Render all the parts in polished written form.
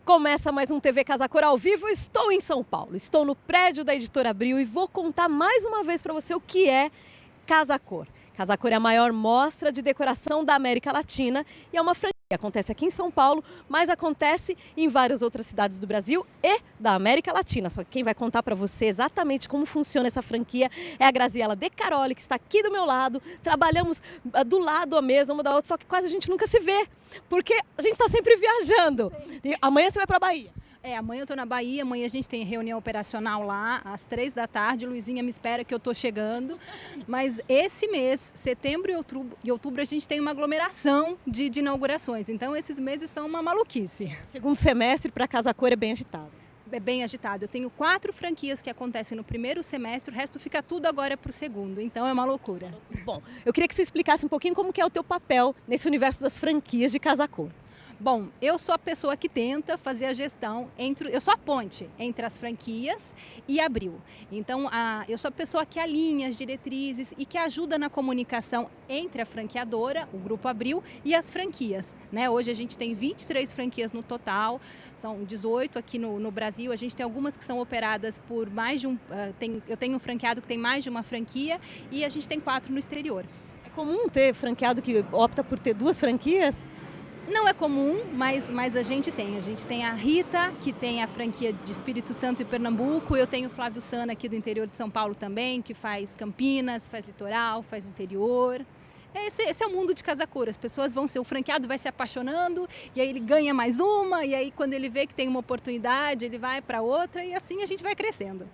Começa mais um TV Casa Cor ao vivo. Estou em São Paulo, estou no prédio da Editora Abril e vou contar mais uma vez para você o que é Casa Cor. Casa Cor é a maior mostra de decoração da América Latina e é uma franquia que acontece aqui em São Paulo, mas acontece em várias outras cidades do Brasil e da América Latina. Só que quem vai contar para você exatamente como funciona essa franquia é a Graziela De Caroli, que está aqui do meu lado. Trabalhamos do lado à mesa, uma da outra, só que quase a gente nunca se vê, porque a gente está sempre viajando. E amanhã você vai para a Bahia. Amanhã eu estou na Bahia, amanhã a gente tem reunião operacional lá, às 3 da tarde, Luizinha me espera que eu estou chegando, mas esse mês, setembro e outubro, a gente tem uma aglomeração de inaugurações, então esses meses são uma maluquice. Segundo semestre para Casa Cor é bem agitado. É bem agitado, eu tenho 4 franquias que acontecem no primeiro semestre, o resto fica tudo agora para o segundo, então é uma loucura. Bom, eu queria que você explicasse um pouquinho como que é o teu papel nesse universo das franquias de Casa Cor. Bom, eu sou a pessoa que tenta fazer a gestão eu sou a ponte entre as franquias e Abril. Então, eu sou a pessoa que alinha as diretrizes e que ajuda na comunicação entre a franqueadora, o Grupo Abril, e as franquias, né? Hoje a gente tem 23 franquias no total, são 18 aqui no Brasil. A gente tem algumas que são operadas por mais de eu tenho um franqueado que tem mais de uma franquia e a gente tem 4 no exterior. É comum ter franqueado que opta por ter 2 franquias? Não é comum, mas a gente tem. A gente tem a Rita, que tem a franquia de Espírito Santo e Pernambuco. Eu tenho o Flávio Sana aqui do interior de São Paulo também, que faz Campinas, faz litoral, faz interior. Esse é o mundo de Casa Cor. As pessoas o franqueado vai se apaixonando, e aí ele ganha mais uma, e aí quando ele vê que tem uma oportunidade, ele vai para outra, e assim a gente vai crescendo.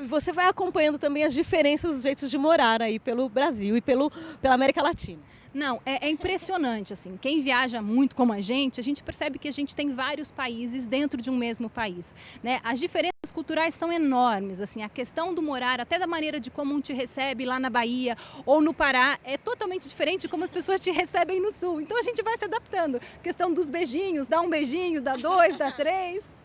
Você vai acompanhando também as diferenças dos jeitos de morar aí pelo Brasil e pela América Latina. Não, é impressionante, assim, quem viaja muito como a gente percebe que a gente tem vários países dentro de um mesmo país, né? As diferenças culturais são enormes, assim, a questão do morar, até da maneira de como um te recebe lá na Bahia ou no Pará, é totalmente diferente de como as pessoas te recebem no Sul, então a gente vai se adaptando, a questão dos beijinhos, dá um beijinho, dá 2, dá 3...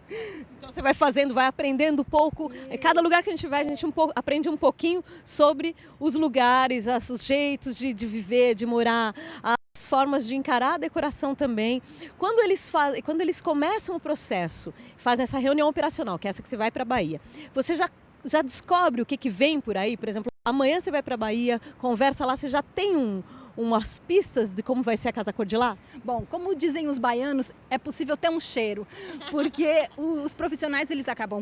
Então você vai fazendo, vai aprendendo um pouco. Cada lugar que a gente vai, a gente aprende um pouquinho sobre os lugares, os jeitos de viver, de morar, as formas de encarar a decoração também. Quando eles começam o processo, fazem essa reunião operacional, que é essa que você vai para a Bahia, você já descobre o que vem por aí? Por exemplo, amanhã você vai para a Bahia, conversa lá, você já tem umas pistas de como vai ser a Casa Cor de lá? Bom, como dizem os baianos, é possível ter um cheiro, porque os profissionais eles acabam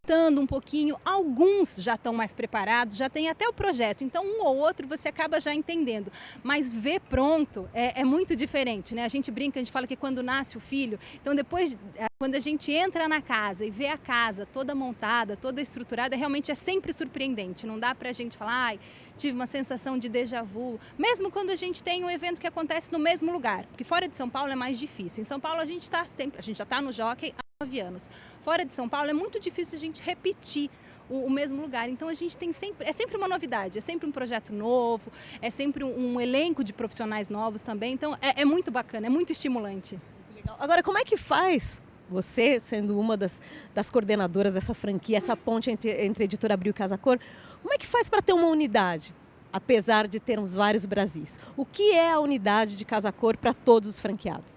um pouquinho, alguns já estão mais preparados, já tem até o projeto, então um ou outro você acaba já entendendo, mas ver pronto é muito diferente, né? A gente brinca, a gente fala que quando nasce o filho, então depois, quando a gente entra na casa e vê a casa toda montada, toda estruturada, realmente é sempre surpreendente, não dá pra gente falar, ai, tive uma sensação de déjà vu, mesmo quando a gente tem um evento que acontece no mesmo lugar, porque fora de São Paulo é mais difícil, em São Paulo a gente já está no Jockey há 9 anos, fora de São Paulo é muito difícil a gente repetir o mesmo lugar, então a gente tem é sempre uma novidade, é sempre um projeto novo, é sempre um elenco de profissionais novos também, então é muito bacana, é muito estimulante. Muito legal. Agora, como é que faz, você sendo uma das coordenadoras dessa franquia, essa ponte entre Editora Abril e Casa Cor, como é que faz para ter uma unidade, apesar de termos vários Brasis? O que é a unidade de Casa Cor para todos os franqueados?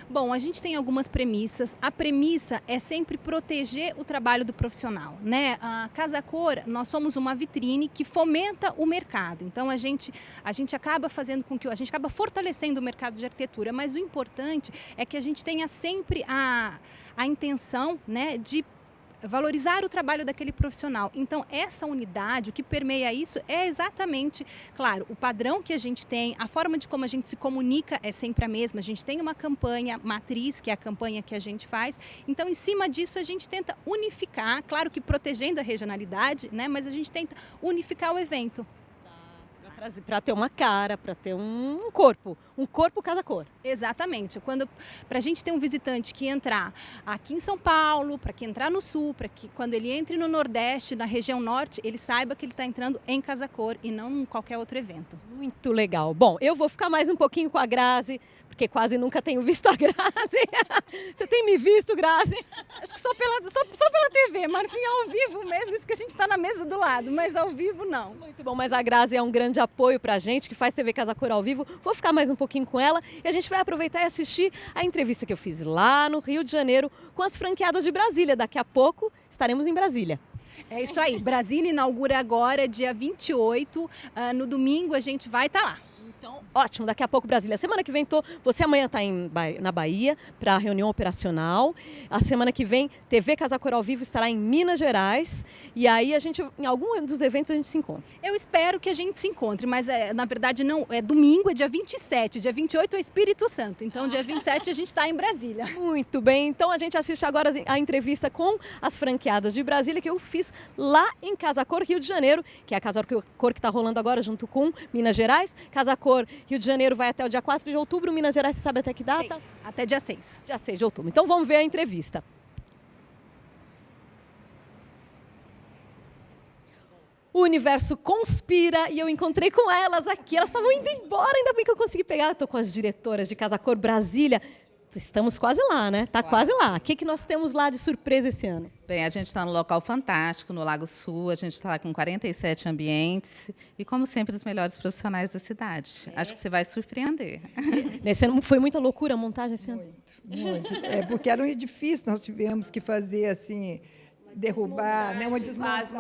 Bom, a gente tem algumas premissas. A premissa é sempre proteger o trabalho do profissional, né? A Casa Cor, nós somos uma vitrine que fomenta o mercado. Então a gente acaba fazendo com que a gente acaba fortalecendo o mercado de arquitetura, mas o importante é que a gente tenha sempre a intenção, né, de valorizar o trabalho daquele profissional. Então, essa unidade, o que permeia isso é exatamente, claro, o padrão que a gente tem, a forma de como a gente se comunica é sempre a mesma. A gente tem uma campanha matriz, que é a campanha que a gente faz. Então, em cima disso, a gente tenta unificar, claro que protegendo a regionalidade, né? Mas a gente tenta unificar o evento. Para ter uma cara, para ter um corpo Casa Cor. Exatamente. Para a gente ter um visitante que entrar aqui em São Paulo, para que entrar no Sul, para que quando ele entre no Nordeste, na região Norte, ele saiba que ele está entrando em Casa Cor e não em qualquer outro evento. Muito legal. Bom, eu vou ficar mais um pouquinho com a Grazi, porque quase nunca tenho visto a Grazi. Você tem me visto, Grazi? Acho que só pela TV, mas assim, ao vivo mesmo, isso que a gente está na mesa do lado, mas ao vivo não. Muito bom, mas a Grazi é um grande apoio pra gente, que faz TV Casa Cor ao vivo. Vou ficar mais um pouquinho com ela e a gente vai aproveitar e assistir a entrevista que eu fiz lá no Rio de Janeiro com as franqueadas de Brasília. Daqui a pouco estaremos em Brasília. É isso aí, Brasília inaugura agora, dia 28, no domingo a gente vai estar lá. Então, ótimo, daqui a pouco Brasília. Semana que vem você amanhã está na Bahia para a reunião operacional. A semana que vem, TV Casa Cor ao vivo estará em Minas Gerais. E aí em algum dos eventos a gente se encontra. Eu espero que a gente se encontre, mas na verdade não, é domingo, é dia 27, dia 28 é Espírito Santo. Então dia 27 a gente está em Brasília. Muito bem, então a gente assiste agora a entrevista com as franqueadas de Brasília que eu fiz lá em Casa Cor, Rio de Janeiro, que é a Casa Cor que está rolando agora junto com Minas Gerais. Casa Cor Rio de Janeiro vai até o dia 4 de outubro, Minas Gerais, você sabe até que data? Até dia 6. Dia 6 de outubro. Então vamos ver a entrevista. O universo conspira e eu encontrei com elas aqui. Elas estavam indo embora, ainda bem que eu consegui pegar. Estou com as diretoras de Casa Cor Brasília. Estamos quase lá, né? Tá quase lá. O que nós temos lá de surpresa esse ano? Bem, a gente está num local fantástico, no Lago Sul. A gente está lá com 47 ambientes e, como sempre, os melhores profissionais da cidade. Acho que você vai surpreender. Nesse ano foi muita loucura a montagem esse ano? Muito. É porque era um edifício, nós tivemos que fazer assim, derrubar, né, uma desmontagem,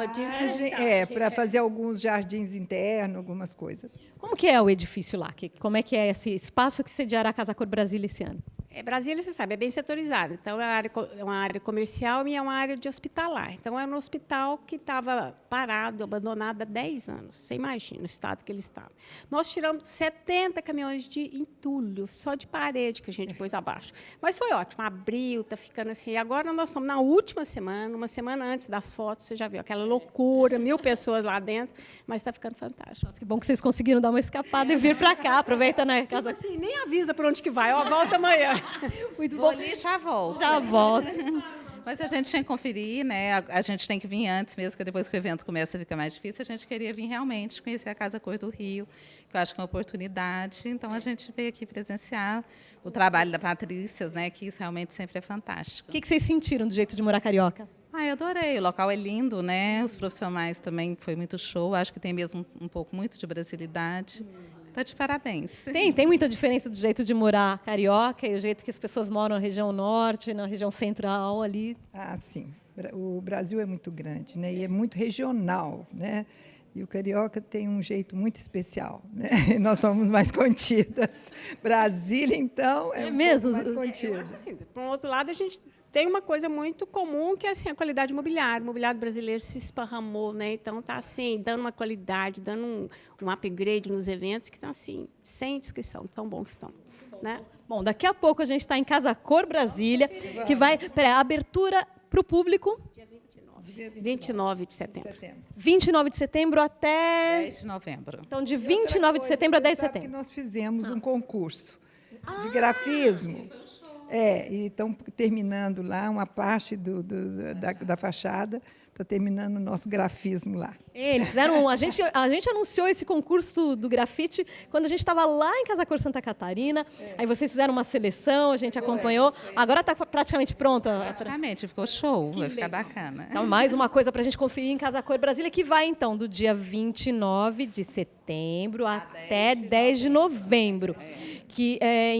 para fazer alguns jardins internos, algumas coisas. Como que é o edifício lá? Como é que é esse espaço que sediará a Casa Cor Brasília esse ano? Brasília, você sabe, é bem setorizado. Então, é uma área comercial e é uma área de hospitalar. Então, é um hospital que estava parado, abandonado há 10 anos. Você imagina o estado que ele estava. Nós tiramos 70 caminhões de entulho, só de parede que a gente pôs abaixo. Mas foi ótimo, abriu, está ficando assim. E agora nós estamos na última semana, uma semana antes das fotos, você já viu aquela loucura, 1000 pessoas lá dentro, mas está ficando fantástico. Nossa, que bom que vocês conseguiram dar uma escapada e vir para cá. Aproveita, né? Casa... Tipo assim, nem avisa para onde que vai, ó, volta amanhã. Muito bom. Vou ali e já volto. Já volto. Mas a gente tinha que conferir, né? A gente tem que vir antes mesmo, porque depois que o evento começa a ficar mais difícil, a gente queria vir realmente conhecer a Casa Cor do Rio, que eu acho que é uma oportunidade. Então, a gente veio aqui presenciar o trabalho da Patrícia, né? Que isso realmente sempre é fantástico. O que vocês sentiram do jeito de morar carioca? Eu adorei. O local é lindo, né? Os profissionais também foi muito show. Acho que tem mesmo um pouco muito de brasilidade. Está de parabéns. Tem muita diferença do jeito de morar carioca e o jeito que as pessoas moram na região norte, na região central ali? Ah, sim. O Brasil é muito grande, né? E é muito regional, né? E o carioca tem um jeito muito especial, né? Nós somos mais contidas. Brasília, então, é mesmo? Mais contida. Assim, por um outro lado, a gente tem uma coisa muito comum, que é assim, a qualidade imobiliária. O mobiliário brasileiro se esparramou, né? Então, está assim, dando uma qualidade, dando um upgrade nos eventos que estão assim, sem descrição, tão bom que estão. Né? Bom, daqui a pouco a gente está em Casa Cor Brasília, que vai... abertura para o público... 29 de setembro. 29 de setembro até... 10 de novembro. Então, de 29 de setembro a 10 de Sabe setembro. que nós fizemos um concurso de grafismo. E estão terminando lá uma parte da fachada, está terminando o nosso grafismo lá. Eles fizeram... A gente anunciou esse concurso do grafite quando a gente estava lá em Casa Cor, Santa Catarina. Aí vocês fizeram uma seleção, a gente acompanhou. Agora está praticamente pronta. Praticamente, ficou show, vai ficar bacana. Então, mais uma coisa para a gente conferir em Casa Cor Brasília, que vai, então, do dia 29 de setembro até 10 de novembro. Que é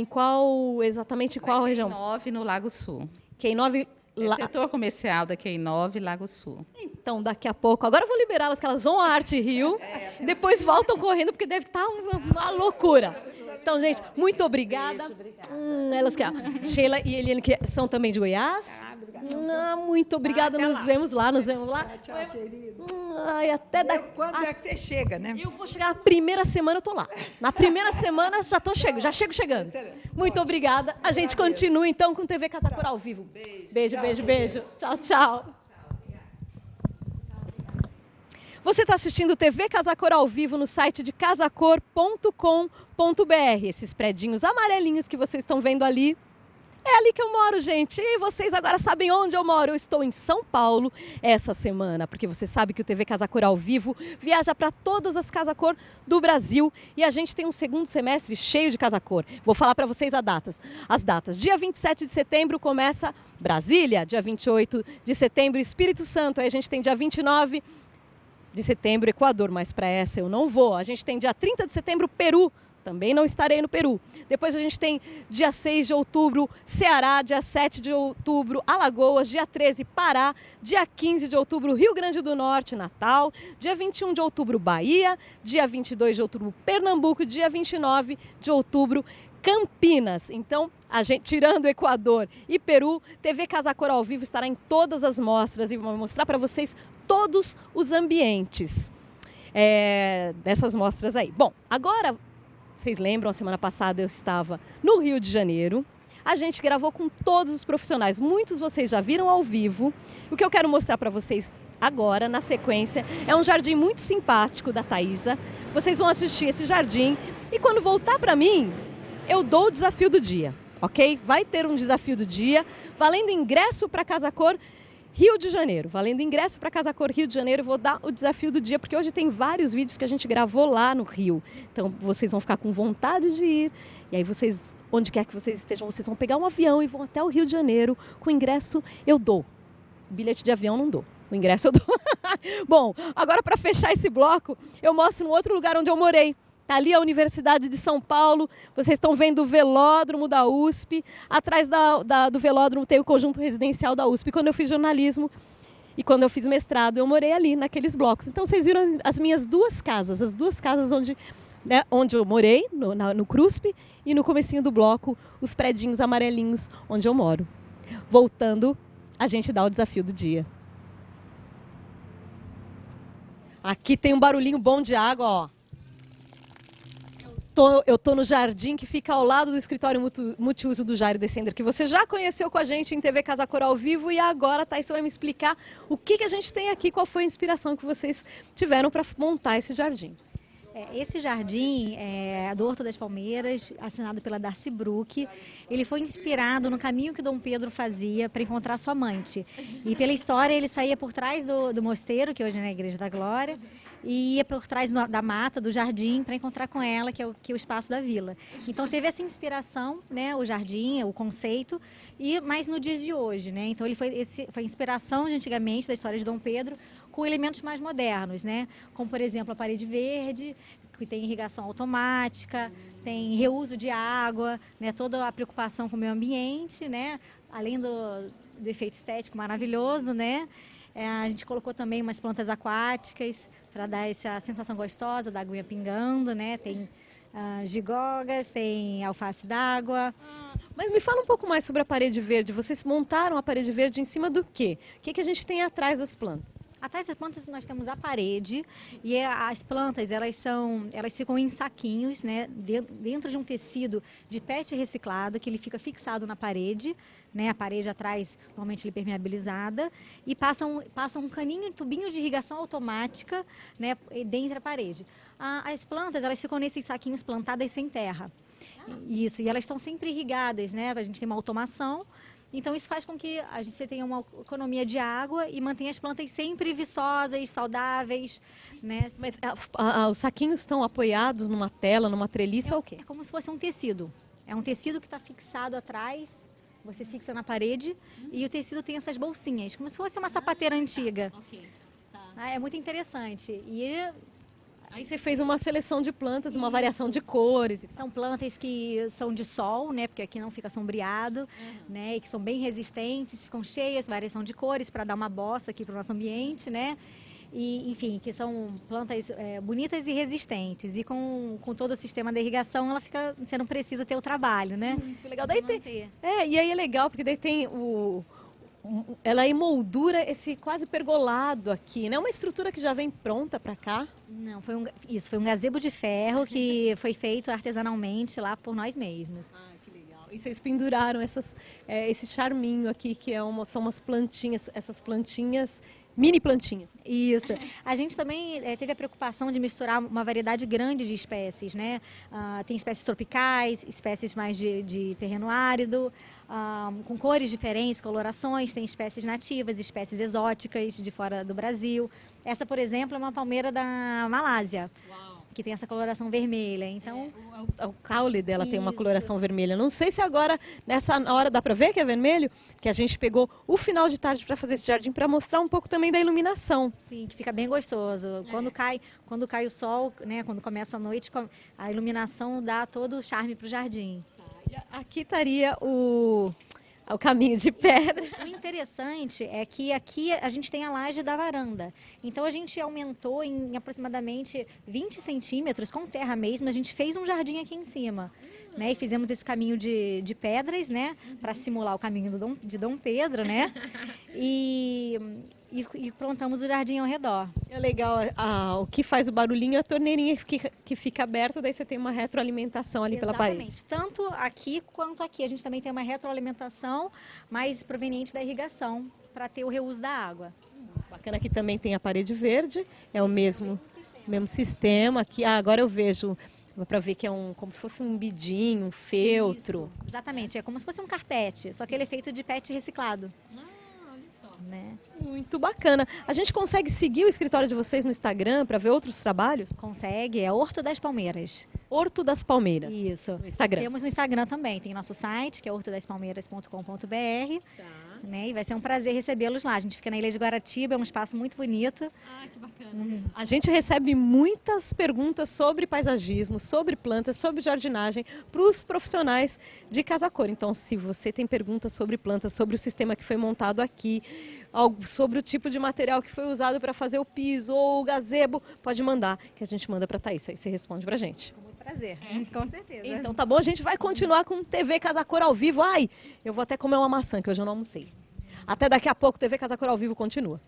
exatamente qual região? Q9 no Lago Sul. Q9... Setor comercial da Q9, Lago Sul. Então, daqui a pouco, agora eu vou liberá-las, que elas vão à Arte Rio, depois voltam correndo, porque deve estar uma loucura. Então, gente, muito obrigada. Elas que Sheila e Eliane, que são também de Goiás. Muito obrigada, nos vemos lá. Tchau, querida. Até daqui. Quando é que você chega, né? Eu vou chegar na primeira semana, eu tô lá. Na primeira semana já chego chegando. Muito obrigada. A gente continua então com TV Casa Cor ao vivo. Beijo. Tchau, tchau. Você está assistindo TV Casa Cor ao vivo no site de casacor.com.br. Esses predinhos amarelinhos que vocês estão vendo ali É ali que eu moro, gente. E vocês agora sabem onde eu moro. Eu estou em São Paulo essa semana, porque você sabe que o TV Casa Cor ao vivo viaja para todas as Casa Cor do Brasil e a gente tem um segundo semestre cheio de Casa Cor. Vou falar para vocês as datas. Dia 27 de setembro começa Brasília, dia 28 de setembro Espírito Santo, aí a gente tem dia 29 de setembro Equador, mas para essa eu não vou. A gente tem dia 30 de setembro Peru. Também não estarei no Peru. Depois a gente tem dia 6 de outubro, Ceará, dia 7 de outubro, Alagoas, dia 13, Pará, dia 15 de outubro, Rio Grande do Norte, Natal, dia 21 de outubro, Bahia, dia 22 de outubro, Pernambuco e dia 29 de outubro, Campinas. Então, a gente, tirando Equador e Peru, TV Casa Cor ao vivo estará em todas as mostras e vou mostrar para vocês todos os ambientes dessas mostras aí. Bom, agora... Vocês lembram, a semana passada eu estava no Rio de Janeiro. A gente gravou com todos os profissionais. Muitos vocês já viram ao vivo. O que eu quero mostrar para vocês agora, na sequência, é um jardim muito simpático da Thaisa. Vocês vão assistir esse jardim e quando voltar para mim, eu dou o desafio do dia, ok? Vai ter um desafio do dia, valendo ingresso para Casa Cor Rio de Janeiro. Valendo ingresso para Casa Cor Rio de Janeiro, eu vou dar o desafio do dia, porque hoje tem vários vídeos que a gente gravou lá no Rio. Então, vocês vão ficar com vontade de ir. E aí, vocês, onde quer que vocês estejam, vocês vão pegar um avião e vão até o Rio de Janeiro. Com o ingresso, eu dou. O bilhete de avião não dou. O ingresso eu dou. Bom, agora para fechar esse bloco, eu mostro um outro lugar onde eu morei. Está ali a Universidade de São Paulo, vocês estão vendo o velódromo da USP, atrás do velódromo tem o conjunto residencial da USP. Quando eu fiz jornalismo e quando eu fiz mestrado, eu morei ali naqueles blocos. Então vocês viram as minhas duas casas, as duas casas onde eu morei, no CRUSP, e no comecinho do bloco, os predinhos amarelinhos onde eu moro. Voltando, a gente dá o desafio do dia. Aqui tem um barulhinho bom de água, ó. Eu tô no jardim que fica ao lado do escritório multiuso do Jairo Descender, que você já conheceu com a gente em TV Casa Cor ao vivo e agora a Thaisa vai me explicar o que a gente tem aqui, qual foi a inspiração que vocês tiveram para montar esse jardim. Esse jardim é do Horto das Palmeiras, assinado pela Darcy Brook. Ele foi inspirado no caminho que Dom Pedro fazia para encontrar sua amante. E pela história, ele saía por trás do mosteiro, que hoje é na Igreja da Glória, e ia por trás da mata, do jardim, para encontrar com ela, que é o espaço da vila. Então teve essa inspiração, né, o jardim, o conceito, mas no dia de hoje, né? Então ele foi inspiração de antigamente da história de Dom Pedro, com elementos mais modernos, né? Como por exemplo a parede verde, que tem irrigação automática, tem reuso de água, né? Toda a preocupação com o meio ambiente, né? Além do efeito estético maravilhoso, né? A gente colocou também umas plantas aquáticas para dar essa sensação gostosa da aguinha pingando, né? Tem gigogas, tem alface d'água. Mas me fala um pouco mais sobre a parede verde. Vocês montaram a parede verde em cima do quê? O que a gente tem atrás das plantas? Atrás das plantas nós temos a parede e as plantas elas ficam em saquinhos, né, dentro de um tecido de PET reciclado que ele fica fixado na parede, né, a parede atrás normalmente ele é permeabilizada e passa um caninho, um tubinho de irrigação automática, né, dentro da parede. As plantas elas ficam nesses saquinhos plantadas sem terra. Isso, e elas estão sempre irrigadas, né, a gente tem uma automação. Então isso faz com que a gente tenha uma economia de água e mantenha as plantas sempre viçosas, saudáveis, né? Mas os saquinhos estão apoiados numa tela, numa treliça ou o quê? É como se fosse um tecido. É um tecido que está fixado atrás, você fixa na parede e o tecido tem essas bolsinhas, como se fosse uma sapateira antiga. Okay. É muito interessante. Aí você fez uma seleção de plantas, uma variação de cores. São plantas que são de sol, né? Porque aqui não fica sombreado, né? E que são bem resistentes, ficam cheias, variação de cores para dar uma bossa aqui para o nosso ambiente, né? E, enfim, que são plantas bonitas e resistentes. E com todo o sistema de irrigação, você não precisa ter o trabalho, né? Muito legal. Daí e aí é legal, porque daí tem ela emoldura esse quase pergolado aqui, né? Uma estrutura que já vem pronta para cá. Não, foi um gazebo de ferro que foi feito artesanalmente lá por nós mesmos. Ah, que legal. E vocês penduraram esse charminho aqui, que são umas plantinhas, essas plantinhas mini plantinhas. Isso. A gente também teve a preocupação de misturar uma variedade grande de espécies, né? Tem espécies tropicais, espécies mais de terreno árido, com cores diferentes, colorações, tem espécies nativas, espécies exóticas de fora do Brasil. Essa, por exemplo, é uma palmeira da Malásia. Uau. Que tem essa coloração vermelha, então... O caule dela tem uma Isso. coloração vermelha. Não sei se agora, nessa hora, dá para ver que é vermelho, que a gente pegou o final de tarde para fazer esse jardim, para mostrar um pouco também da iluminação. Sim, que fica bem gostoso. Quando cai o sol, né, quando começa a noite, a iluminação dá todo o charme para o jardim. Aqui estaria o caminho de pedra. O interessante é que aqui a gente tem a laje da varanda. Então a gente aumentou em aproximadamente 20 centímetros, com terra mesmo, a gente fez um jardim aqui em cima. Né? E fizemos esse caminho de pedras, né? Para simular o caminho de Dom Pedro, né? E plantamos o jardim ao redor. É legal, o que faz o barulhinho é a torneirinha que fica aberta, daí você tem uma retroalimentação ali pela parede. Exatamente, tanto aqui quanto aqui. A gente também tem uma retroalimentação mais proveniente da irrigação, para ter o reuso da água. Bacana, aqui também tem a parede verde, é o mesmo sistema. Aqui, agora eu vejo, para ver que é como se fosse um bidinho, um feltro. Isso, exatamente, é como se fosse um carpete, só que ele é feito de PET reciclado. Olha só. Né? Muito bacana. A gente consegue seguir o escritório de vocês no Instagram para ver outros trabalhos? Consegue, é Horto das Palmeiras. Horto das Palmeiras. Isso. No Instagram. Temos no Instagram também, tem nosso site, que é hortodaspalmeiras.com.br. Né? E vai ser um prazer recebê-los lá. A gente fica na Ilha de Guaratiba, é um espaço muito bonito. Ah, que bacana. A gente recebe muitas perguntas sobre paisagismo, sobre plantas, sobre jardinagem para os profissionais de Casa Cor. Então, se você tem perguntas sobre plantas, sobre o sistema que foi montado aqui, sobre o tipo de material que foi usado para fazer o piso ou o gazebo, pode mandar, que a gente manda para a Thaís. Aí você responde para a gente. Prazer, com certeza. Então tá bom, a gente vai continuar com TV Casa Cor ao vivo. Ai, eu vou até comer uma maçã, que hoje eu não almocei. Até daqui a pouco, TV Casa Cor ao vivo continua.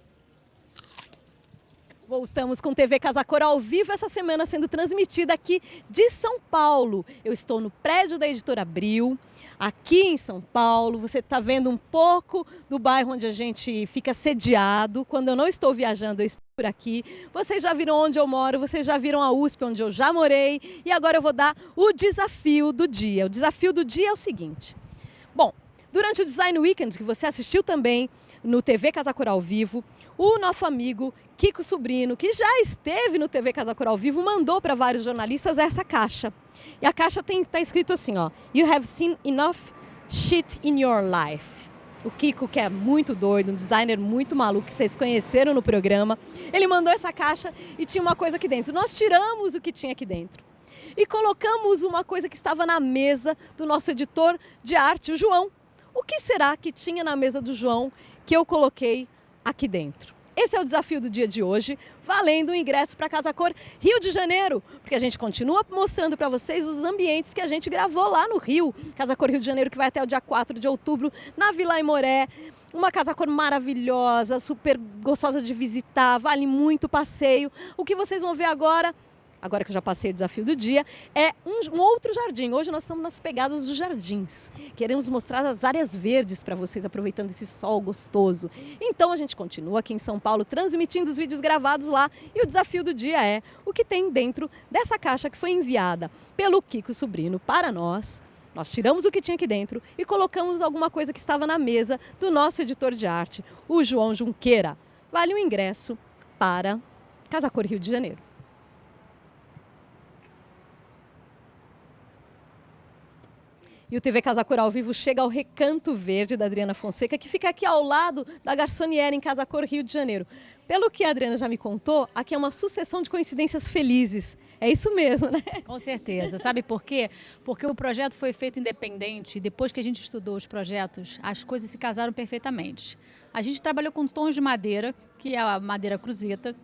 Voltamos com TV Casa Cor ao vivo, essa semana sendo transmitida aqui de São Paulo. Eu estou no prédio da Editora Abril, aqui em São Paulo. Você está vendo um pouco do bairro onde a gente fica sediado. Quando eu não estou viajando, eu estou por aqui. Vocês já viram onde eu moro, vocês já viram a USP, onde eu já morei. E agora eu vou dar o desafio do dia. O desafio do dia é o seguinte. Bom, durante o Design Weekend, que você assistiu também no TV Casa Cor ao vivo, o nosso amigo Kiko Subrino, que já esteve no TV Casa Cor ao vivo, mandou para vários jornalistas essa caixa. E a caixa está escrito assim, ó: You have seen enough shit in your life. O Kiko, que é muito doido, um designer muito maluco, que vocês conheceram no programa, ele mandou essa caixa e tinha uma coisa aqui dentro. Nós tiramos o que tinha aqui dentro e colocamos uma coisa que estava na mesa do nosso editor de arte, o João. O que será que tinha na mesa do João que eu coloquei aqui dentro? Esse é o desafio do dia de hoje, valendo o ingresso para Casa Cor Rio de Janeiro, porque a gente continua mostrando para vocês os ambientes que a gente gravou lá no Rio. Casa Cor Rio de Janeiro, que vai até o dia 4 de outubro, na Vila Aimoré. Uma Casa Cor maravilhosa, super gostosa de visitar, vale muito o passeio. O que vocês vão ver agora que eu já passei o desafio do dia, é um outro jardim. Hoje nós estamos nas pegadas dos jardins. Queremos mostrar as áreas verdes para vocês, aproveitando esse sol gostoso. Então a gente continua aqui em São Paulo, transmitindo os vídeos gravados lá. E o desafio do dia é o que tem dentro dessa caixa que foi enviada pelo Kiko Subrino para nós. Nós tiramos o que tinha aqui dentro e colocamos alguma coisa que estava na mesa do nosso editor de arte, o João Junqueira. Vale o ingresso para Casa Cor Rio de Janeiro. E o TV Casa Cor ao vivo chega ao Recanto Verde da Adriana Fonseca, que fica aqui ao lado da Garçonière, em Casa Cor, Rio de Janeiro. Pelo que a Adriana já me contou, aqui é uma sucessão de coincidências felizes. É isso mesmo, né? Com certeza. Sabe por quê? Porque o projeto foi feito independente e depois que a gente estudou os projetos, as coisas se casaram perfeitamente. A gente trabalhou com tons de madeira, que é a madeira cruzeta,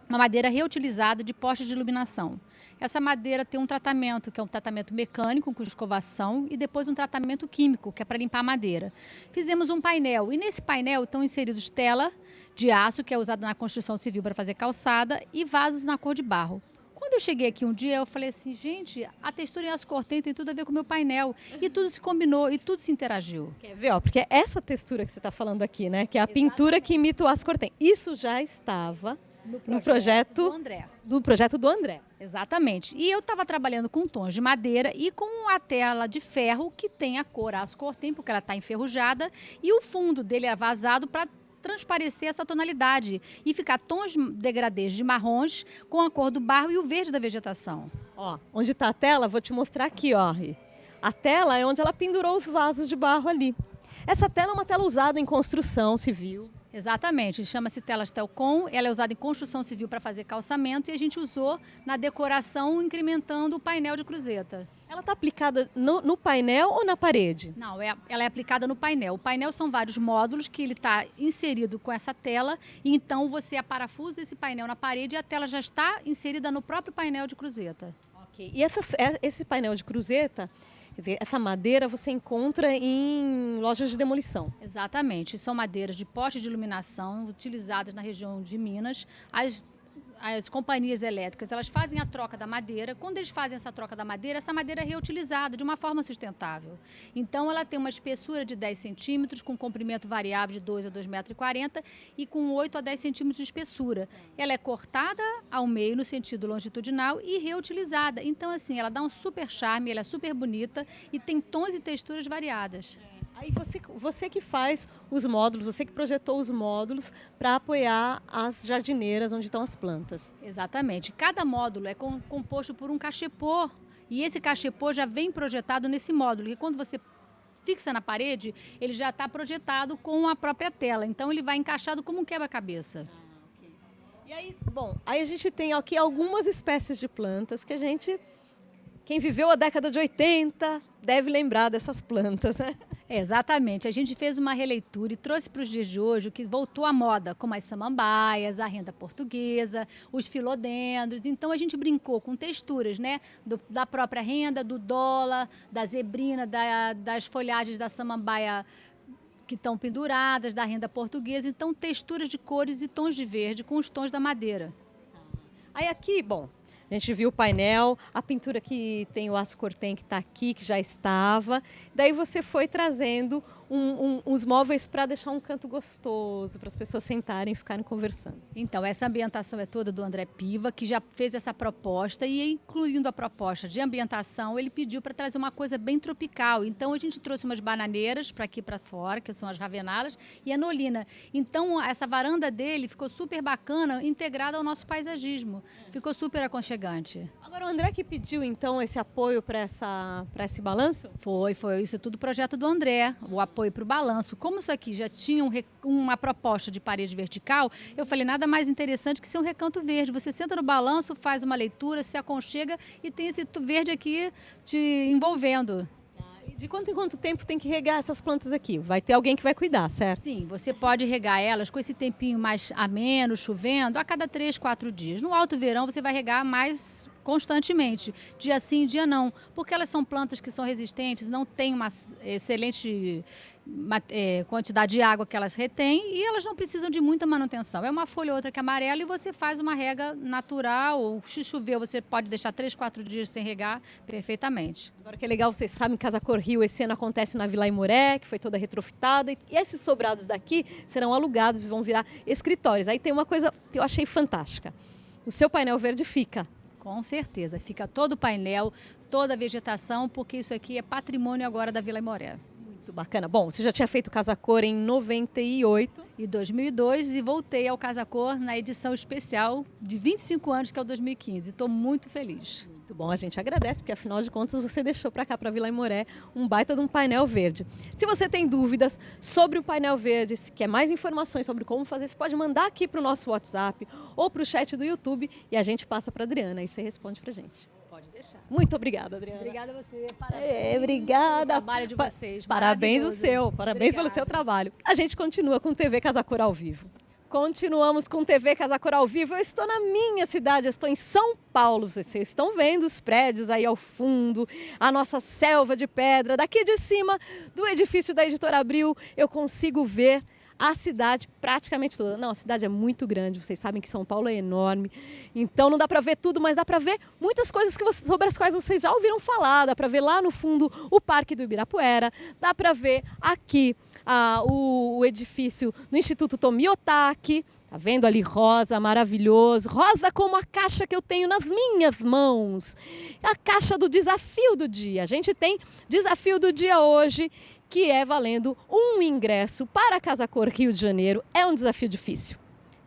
uma madeira reutilizada de postes de iluminação. Essa madeira tem um tratamento, que é um tratamento mecânico com escovação, e depois um tratamento químico, que é para limpar a madeira. Fizemos um painel, e nesse painel estão inseridos tela de aço, que é usada na construção civil para fazer calçada, e vasos na cor de barro. Quando eu cheguei aqui um dia, eu falei assim, gente, a textura em aço cortem tem tudo a ver com o meu painel. E tudo se combinou, e tudo se interagiu. Quer ver, ó? Porque essa textura que você está falando aqui, né? Que é a pintura que imita o aço cortem. Isso já estava no projeto do André. do André. Exatamente. E eu estava trabalhando com tons de madeira e com a tela de ferro que tem a cor aço cortem, porque ela está enferrujada, e o fundo dele é vazado para transparecer essa tonalidade e ficar tons degradês de marrons com a cor do barro e o verde da vegetação. Ó, onde está a tela, vou te mostrar aqui, ó. A tela é onde ela pendurou os vasos de barro ali. Essa tela é uma tela usada em construção civil. Exatamente, chama-se tela Stelcom, ela é usada em construção civil para fazer calçamento e a gente usou na decoração incrementando o painel de cruzeta. Ela está aplicada no painel ou na parede? Não, ela é aplicada no painel. O painel são vários módulos que ele está inserido com essa tela e então você aparafusa esse painel na parede e a tela já está inserida no próprio painel de cruzeta. Ok. E esse painel de cruzeta, quer dizer, essa madeira você encontra em lojas de demolição. Exatamente, são madeiras de poste de iluminação utilizadas na região de Minas. As companhias elétricas, elas fazem a troca da madeira. Quando eles fazem essa troca da madeira, essa madeira é reutilizada de uma forma sustentável. Então, ela tem uma espessura de 10 centímetros, com comprimento variável de 2 a 2,40 m e com 8 a 10 centímetros de espessura. Ela é cortada ao meio no sentido longitudinal e reutilizada. Então, assim, ela dá um super charme, ela é super bonita e tem tons e texturas variadas. Aí você que faz os módulos, você que projetou os módulos para apoiar as jardineiras onde estão as plantas. Exatamente. Cada módulo é composto por um cachepô e esse cachepô já vem projetado nesse módulo. E quando você fixa na parede, ele já está projetado com a própria tela. Então ele vai encaixado como um quebra-cabeça. E aí, bom, aí a gente tem aqui algumas espécies de plantas que quem viveu a década de 80 deve lembrar dessas plantas, né? Exatamente. A gente fez uma releitura e trouxe para os dias de hoje o que voltou à moda, como as samambaias, a renda portuguesa, os filodendros. Então, a gente brincou com texturas, né? Da própria renda, do dólar, da zebrina, das folhagens da samambaia que estão penduradas, da renda portuguesa. Então, texturas de cores e tons de verde com os tons da madeira. Aí aqui, bom, a gente viu o painel, a pintura que tem o aço cortem que está aqui, que já estava. Daí você foi trazendo uns móveis para deixar um canto gostoso, para as pessoas sentarem e ficarem conversando. Então, essa ambientação é toda do André Piva, que já fez essa proposta e, incluindo a proposta de ambientação, ele pediu para trazer uma coisa bem tropical. Então, a gente trouxe umas bananeiras para aqui para fora, que são as ravenalas, e a nolina. Então, essa varanda dele ficou super bacana, integrada ao nosso paisagismo. Ficou super aconchegante. Agora, o André que pediu, então, esse apoio para esse balanço? Foi isso tudo projeto do André, o apoio para o balanço. Como isso aqui já tinha uma proposta de parede vertical, eu falei, nada mais interessante que ser um recanto verde. Você senta no balanço, faz uma leitura, se aconchega e tem esse verde aqui te envolvendo. De quanto em quanto tempo tem que regar essas plantas aqui? Vai ter alguém que vai cuidar, certo? Sim, você pode regar elas com esse tempinho mais ameno, chovendo, a cada 3, 4 dias. No alto verão você vai regar mais constantemente, dia sim, dia não, porque elas são plantas que são resistentes, não têm uma excelente quantidade de água que elas retêm e elas não precisam de muita manutenção. É uma folha ou outra que é amarela e você faz uma rega natural, ou se chover você pode deixar 3, 4 dias sem regar perfeitamente. Agora que é legal, vocês sabem que Casa Cor Rio esse ano acontece na Vila Aimoré, que foi toda retrofitada, e esses sobrados daqui serão alugados e vão virar escritórios. Aí tem uma coisa que eu achei fantástica. O seu painel verde fica. Com certeza, fica todo o painel, toda a vegetação, porque isso aqui é patrimônio agora da Vila Aimoré. Muito bacana. Bom, você já tinha feito Casa Cor em 98. E 2002 e voltei ao Casa Cor na edição especial de 25 anos, que é o 2015. Estou muito feliz. Muito bom, a gente agradece, porque afinal de contas você deixou para cá, para Vila Aimoré, um baita de um painel verde. Se você tem dúvidas sobre o painel verde, se quer mais informações sobre como fazer, você pode mandar aqui para o nosso WhatsApp ou para o chat do YouTube e a gente passa para a Adriana e você responde para a gente. Pode deixar. Muito obrigada, Adriana. Obrigada a você. Parabéns. Obrigada. Pelo trabalho de vocês. Parabéns o seu. Parabéns Obrigada. pelo seu trabalho. A gente continua com TV Casa Cor ao vivo. Continuamos com TV Casa Cor ao vivo. Eu estou na minha cidade, eu estou em São Paulo. Vocês estão vendo os prédios aí ao fundo, a nossa selva de pedra. Daqui de cima do edifício da Editora Abril, eu consigo ver a cidade praticamente toda. Não, a cidade é muito grande, vocês sabem que São Paulo é enorme, então não dá para ver tudo, mas dá para ver muitas coisas sobre as quais vocês já ouviram falar. Dá para ver lá no fundo o Parque do Ibirapuera, dá para ver aqui o edifício do Instituto Tomi Otaki. Tá vendo ali rosa, maravilhoso, rosa como a caixa que eu tenho nas minhas mãos, a caixa do desafio do dia. A gente tem desafio do dia hoje, que é valendo um ingresso para a Casa Cor Rio de Janeiro. É um desafio difícil.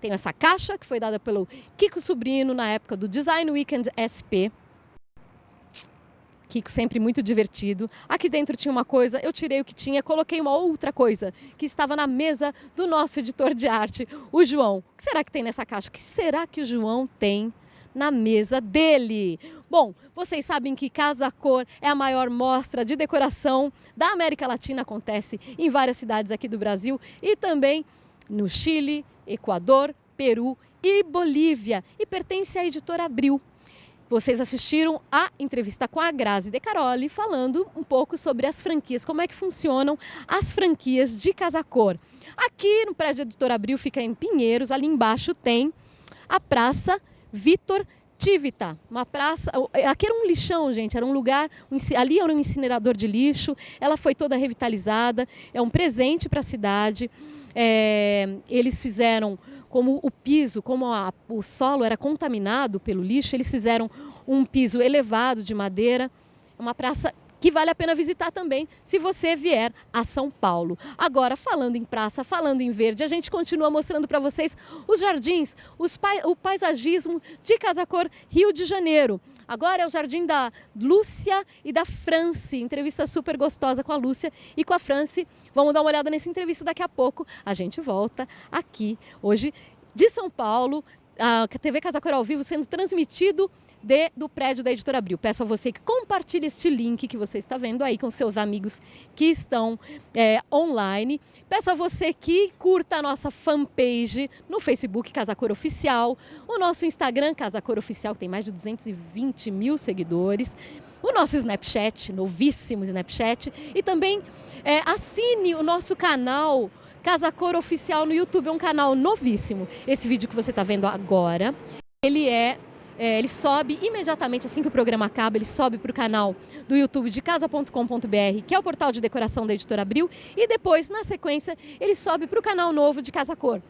Tenho essa caixa que foi dada pelo Kiko Sobrinho na época do Design Weekend SP. Kiko sempre muito divertido. Aqui dentro tinha uma coisa, eu tirei o que tinha, coloquei uma outra coisa que estava na mesa do nosso editor de arte, o João. O que será que tem nessa caixa? O que será que o João tem na mesa dele? Bom, vocês sabem que Casa Cor é a maior mostra de decoração da América Latina, acontece em várias cidades aqui do Brasil e também no Chile, Equador, Peru e Bolívia, e pertence à editora Abril. Vocês assistiram a entrevista com a Grazi De Caroli falando um pouco sobre as franquias, como é que funcionam as franquias de Casa Cor. Aqui no prédio da Editora Abril, fica em Pinheiros, ali embaixo tem a Praça Vitor Tivita, uma praça, aqui era um lixão, gente, era um lugar, ali era um incinerador de lixo, ela foi toda revitalizada, é um presente para a cidade. Eles fizeram, como o piso, como o solo era contaminado pelo lixo, eles fizeram um piso elevado de madeira. É uma praça que vale a pena visitar também, se você vier a São Paulo. Agora, falando em praça, falando em verde, a gente continua mostrando para vocês os jardins, o paisagismo de Casa Cor Rio de Janeiro. Agora é o jardim da Lúcia e da Franci, entrevista super gostosa com a Lúcia e com a Franci. Vamos dar uma olhada nessa entrevista daqui a pouco. A gente volta aqui hoje de São Paulo, a TV Casa Cor ao vivo sendo transmitido do prédio da Editora Abril. Peço a você que compartilhe este link que você está vendo aí com seus amigos que estão online. Peço a você que curta a nossa fanpage no Facebook Casa Cor Oficial, o nosso Instagram Casa Cor Oficial, que tem mais de 220 mil seguidores, o nosso Snapchat, novíssimo Snapchat, e também assine o nosso canal Casa Cor Oficial no YouTube, é um canal novíssimo. Esse vídeo que você está vendo agora, ele sobe imediatamente, assim que o programa acaba, ele sobe para o canal do YouTube de casa.com.br, que é o portal de decoração da Editora Abril, e depois, na sequência, ele sobe para o canal novo de Casa Cor.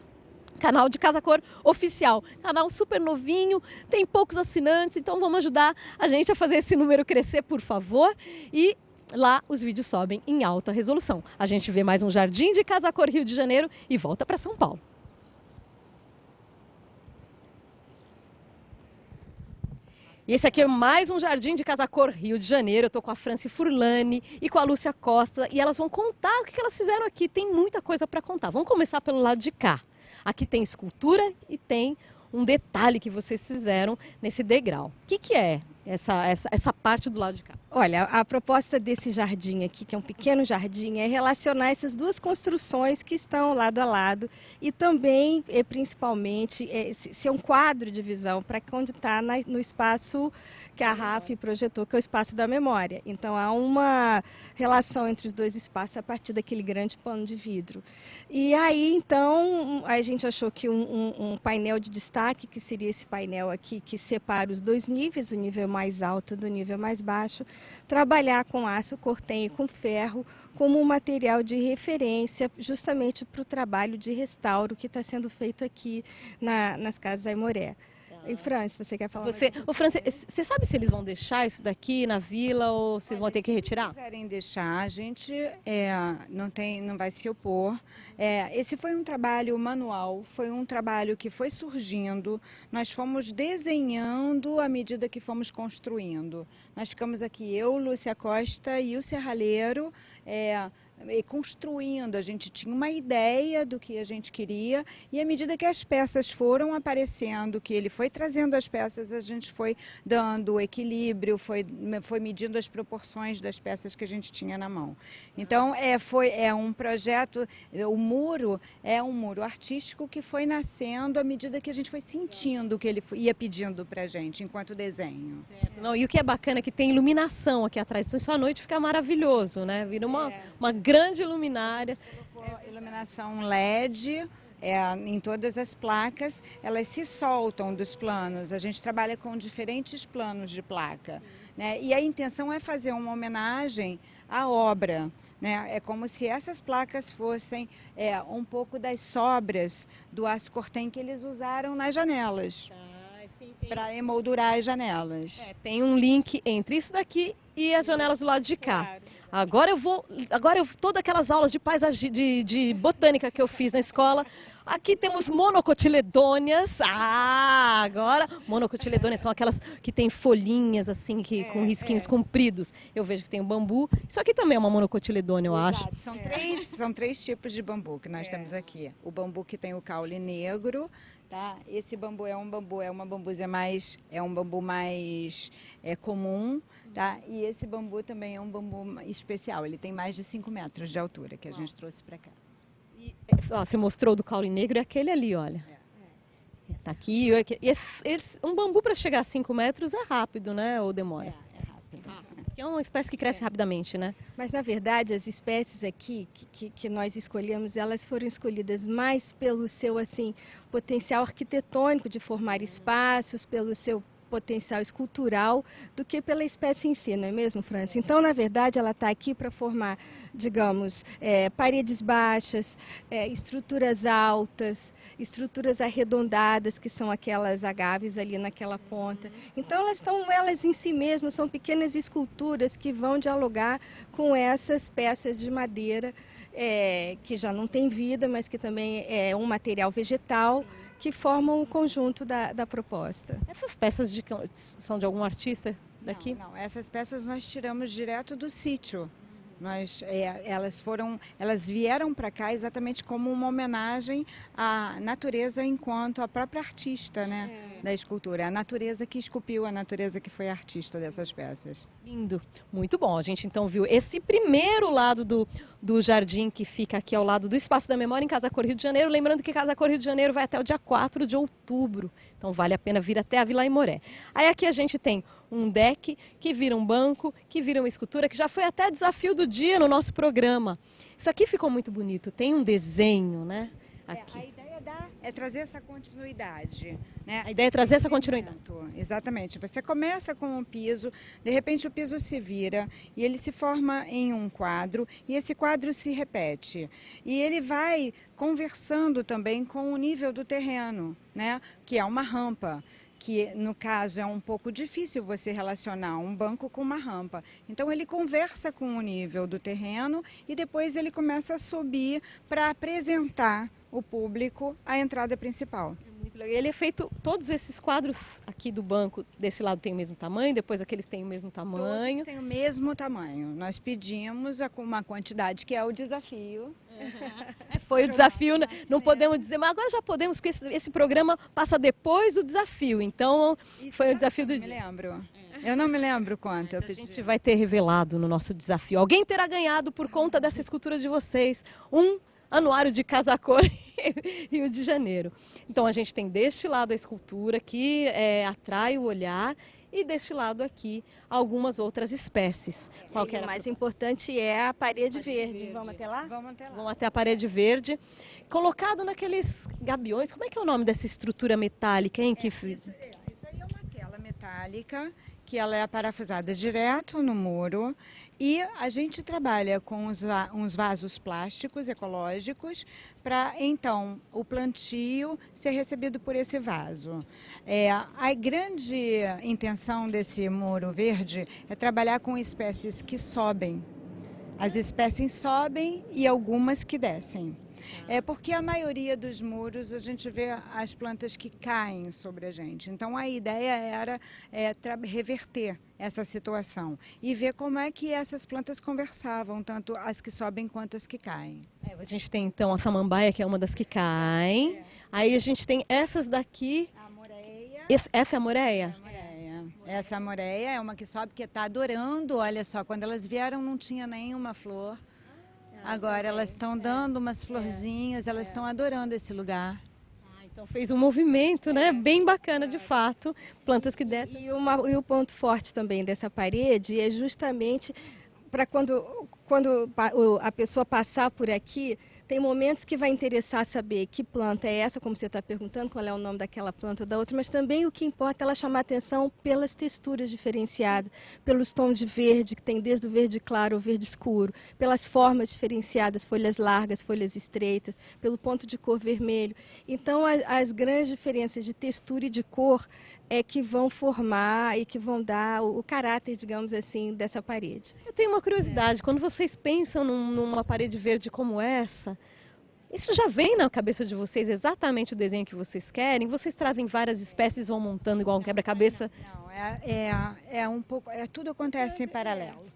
Canal de Casa Cor Oficial, canal super novinho, tem poucos assinantes, então vamos ajudar a gente a fazer esse número crescer, por favor, e lá os vídeos sobem em alta resolução. A gente vê mais um jardim de Casa Cor Rio de Janeiro e volta para São Paulo. E esse aqui é mais um jardim de Casa Cor Rio de Janeiro. Eu estou com a Franci Furlani e com a Lúcia Costa e elas vão contar o que elas fizeram aqui. Tem muita coisa para contar. Vamos começar pelo lado de cá. Aqui tem escultura e tem um detalhe que vocês fizeram nesse degrau. O que é essa parte do lado de cá? Olha, a proposta desse jardim aqui, que é um pequeno jardim, é relacionar essas duas construções que estão lado a lado e também, principalmente, ser um quadro de visão para onde está no espaço que a RAF projetou, que é o espaço da memória. Então, há uma relação entre os dois espaços a partir daquele grande pano de vidro. E aí, então, a gente achou que um painel de destaque, que seria esse painel aqui, que separa os dois níveis, o nível mais alto do nível mais baixo, trabalhar com aço cortem e com ferro como um material de referência justamente para o trabalho de restauro que está sendo feito aqui nas Casas Aimoré. E Franci, você quer falar? Você sabe se eles vão deixar isso daqui na vila ou se vão ter que retirar? Se quiserem deixar, a gente não vai se opor. Esse foi um trabalho manual, foi um trabalho que foi surgindo, nós fomos desenhando à medida que fomos construindo. Nós ficamos aqui, eu, Lúcia Costa e o serralheiro, construindo. A gente tinha uma ideia do que a gente queria e à medida que as peças foram aparecendo, que ele foi trazendo as peças, a gente foi dando o equilíbrio, foi medindo as proporções das peças que a gente tinha na mão. Então, é um projeto, o muro é um muro artístico que foi nascendo à medida que a gente foi sentindo o que ele ia pedindo para a gente enquanto desenho. Não, e o que é bacana é que tem iluminação aqui atrás, isso à noite fica maravilhoso, né? Vira uma grande grande luminária. Iluminação LED. Em todas as placas, elas se soltam dos planos. A gente trabalha com diferentes planos de placa, né? E a intenção é fazer uma homenagem à obra, né? É como se essas placas fossem um pouco das sobras do aço cortem que eles usaram nas janelas, para emoldurar as janelas. Tem um link entre isso daqui e as janelas do lado de cá. Agora todas aquelas aulas de paisagem, de botânica que eu fiz na escola, aqui temos monocotiledôneas. Agora, monocotiledôneas são aquelas que têm folhinhas assim, com risquinhos compridos. Eu vejo que tem o bambu. Isso aqui também é uma monocotiledônea, eu acho. São três tipos de bambu que nós temos aqui. O bambu que tem o caule negro, tá? Esse bambu é um bambu mais comum. Tá? E esse bambu também é um bambu especial, ele tem mais de 5 metros de altura, que a gente trouxe para cá. Você mostrou do caule negro, é aquele ali, olha. Tá aqui. Um bambu para chegar a 5 metros é rápido, né? Ou demora? É rápido. É uma espécie que cresce rapidamente, né? Mas, na verdade, as espécies aqui que nós escolhemos, elas foram escolhidas mais pelo seu potencial arquitetônico de formar espaços, pelo seu potencial escultural, do que pela espécie em si, não é mesmo, França? Então, na verdade, ela está aqui para formar, digamos, paredes baixas, estruturas altas, estruturas arredondadas, que são aquelas agaves ali naquela ponta. Então, elas em si mesmas são pequenas esculturas que vão dialogar com essas peças de madeira, que já não tem vida, mas que também é um material vegetal, que formam o conjunto da proposta. Essas peças são de algum artista daqui? Não, essas peças nós tiramos direto do sítio. Elas vieram para cá exatamente como uma homenagem à natureza enquanto a própria artista, né, da escultura. A natureza que esculpiu, a natureza que foi artista dessas peças. Lindo, muito bom. A gente então viu esse primeiro lado do jardim que fica aqui ao lado do Espaço da Memória em Casa Cor, Rio de Janeiro. Lembrando que Casa Cor, Rio de Janeiro vai até o dia 4 de outubro. Então vale a pena vir até a Vila Aimoré. Aí aqui a gente tem um deck que vira um banco, que vira uma escultura, que já foi até desafio do dia no nosso programa. Isso aqui ficou muito bonito, tem um desenho, né? Aqui. A ideia é trazer essa continuidade, né? A ideia é trazer essa continuidade. Exatamente. Você começa com um piso, de repente o piso se vira e ele se forma em um quadro e esse quadro se repete. E ele vai conversando também com o nível do terreno, né? Que é uma rampa, que no caso é um pouco difícil você relacionar um banco com uma rampa. Então ele conversa com o nível do terreno e depois ele começa a subir para apresentar o público a entrada principal. Muito legal. Ele é feito, todos esses quadros aqui do banco, desse lado tem o mesmo tamanho, depois aqueles têm o mesmo tamanho. Todos têm o mesmo tamanho. Nós pedimos uma quantidade que é o desafio. Foi o desafio, né? Não podemos dizer, mas agora já podemos, porque esse programa passa depois do desafio, então foi o desafio do dia. Eu não me lembro quanto eu pedi. A gente vai ter revelado no nosso desafio. Alguém terá ganhado por conta dessa escultura de vocês um anuário de Casa Cor Rio de Janeiro. Então a gente tem deste lado a escultura que atrai o olhar e deste lado aqui algumas outras espécies. O mais importante é a parede verde. Vamos até lá? Vamos até a parede verde. Colocado naqueles gabiões, como é que é o nome dessa estrutura metálica, hein? Isso aí é uma tela metálica que ela é parafusada direto no muro e a gente trabalha com uns vasos plásticos ecológicos para, então, o plantio ser recebido por esse vaso. A grande intenção desse muro verde é trabalhar com espécies que sobem. As espécies sobem e algumas que descem. Porque a maioria dos muros a gente vê as plantas que caem sobre a gente. Então a ideia era reverter essa situação e ver como é que essas plantas conversavam, tanto as que sobem quanto as que caem. A gente tem então a samambaia, que é uma das que caem. Aí a gente tem essas daqui. A moreia. Essa é a moreia? Essa moreia é uma que sobe, que está adorando. Olha só, quando elas vieram não tinha nenhuma flor. Agora elas estão dando umas florzinhas, elas estão adorando esse lugar. Então fez um movimento, né? Bem bacana de fato. Plantas que descem. E o ponto forte também dessa parede é justamente para quando a pessoa passar por aqui, tem momentos que vai interessar saber que planta é essa, como você está perguntando, qual é o nome daquela planta ou da outra, mas também o que importa é ela chamar atenção pelas texturas diferenciadas, pelos tons de verde, que tem desde o verde claro ao verde escuro, pelas formas diferenciadas, folhas largas, folhas estreitas, pelo ponto de cor vermelho. Então, as grandes diferenças de textura e de cor é que vão formar e que vão dar o caráter, digamos assim, dessa parede. Eu tenho uma curiosidade, quando vocês pensam numa parede verde como essa, isso já vem na cabeça de vocês exatamente o desenho que vocês querem? Vocês trazem várias espécies e vão montando igual um quebra-cabeça? Não, um pouco, tudo acontece em paralelo.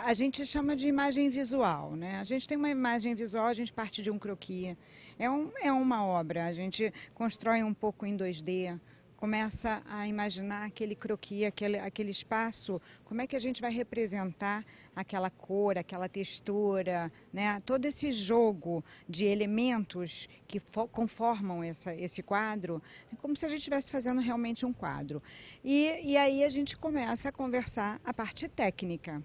A gente chama de imagem visual, né? A gente tem uma imagem visual, a gente parte de um croquis. É uma obra, a gente constrói um pouco em 2D. Começa a imaginar aquele croquis, aquele espaço, como é que a gente vai representar aquela cor, aquela textura, né? Todo esse jogo de elementos que conformam esse quadro, é como se a gente estivesse fazendo realmente um quadro. E aí a gente começa a conversar a parte técnica.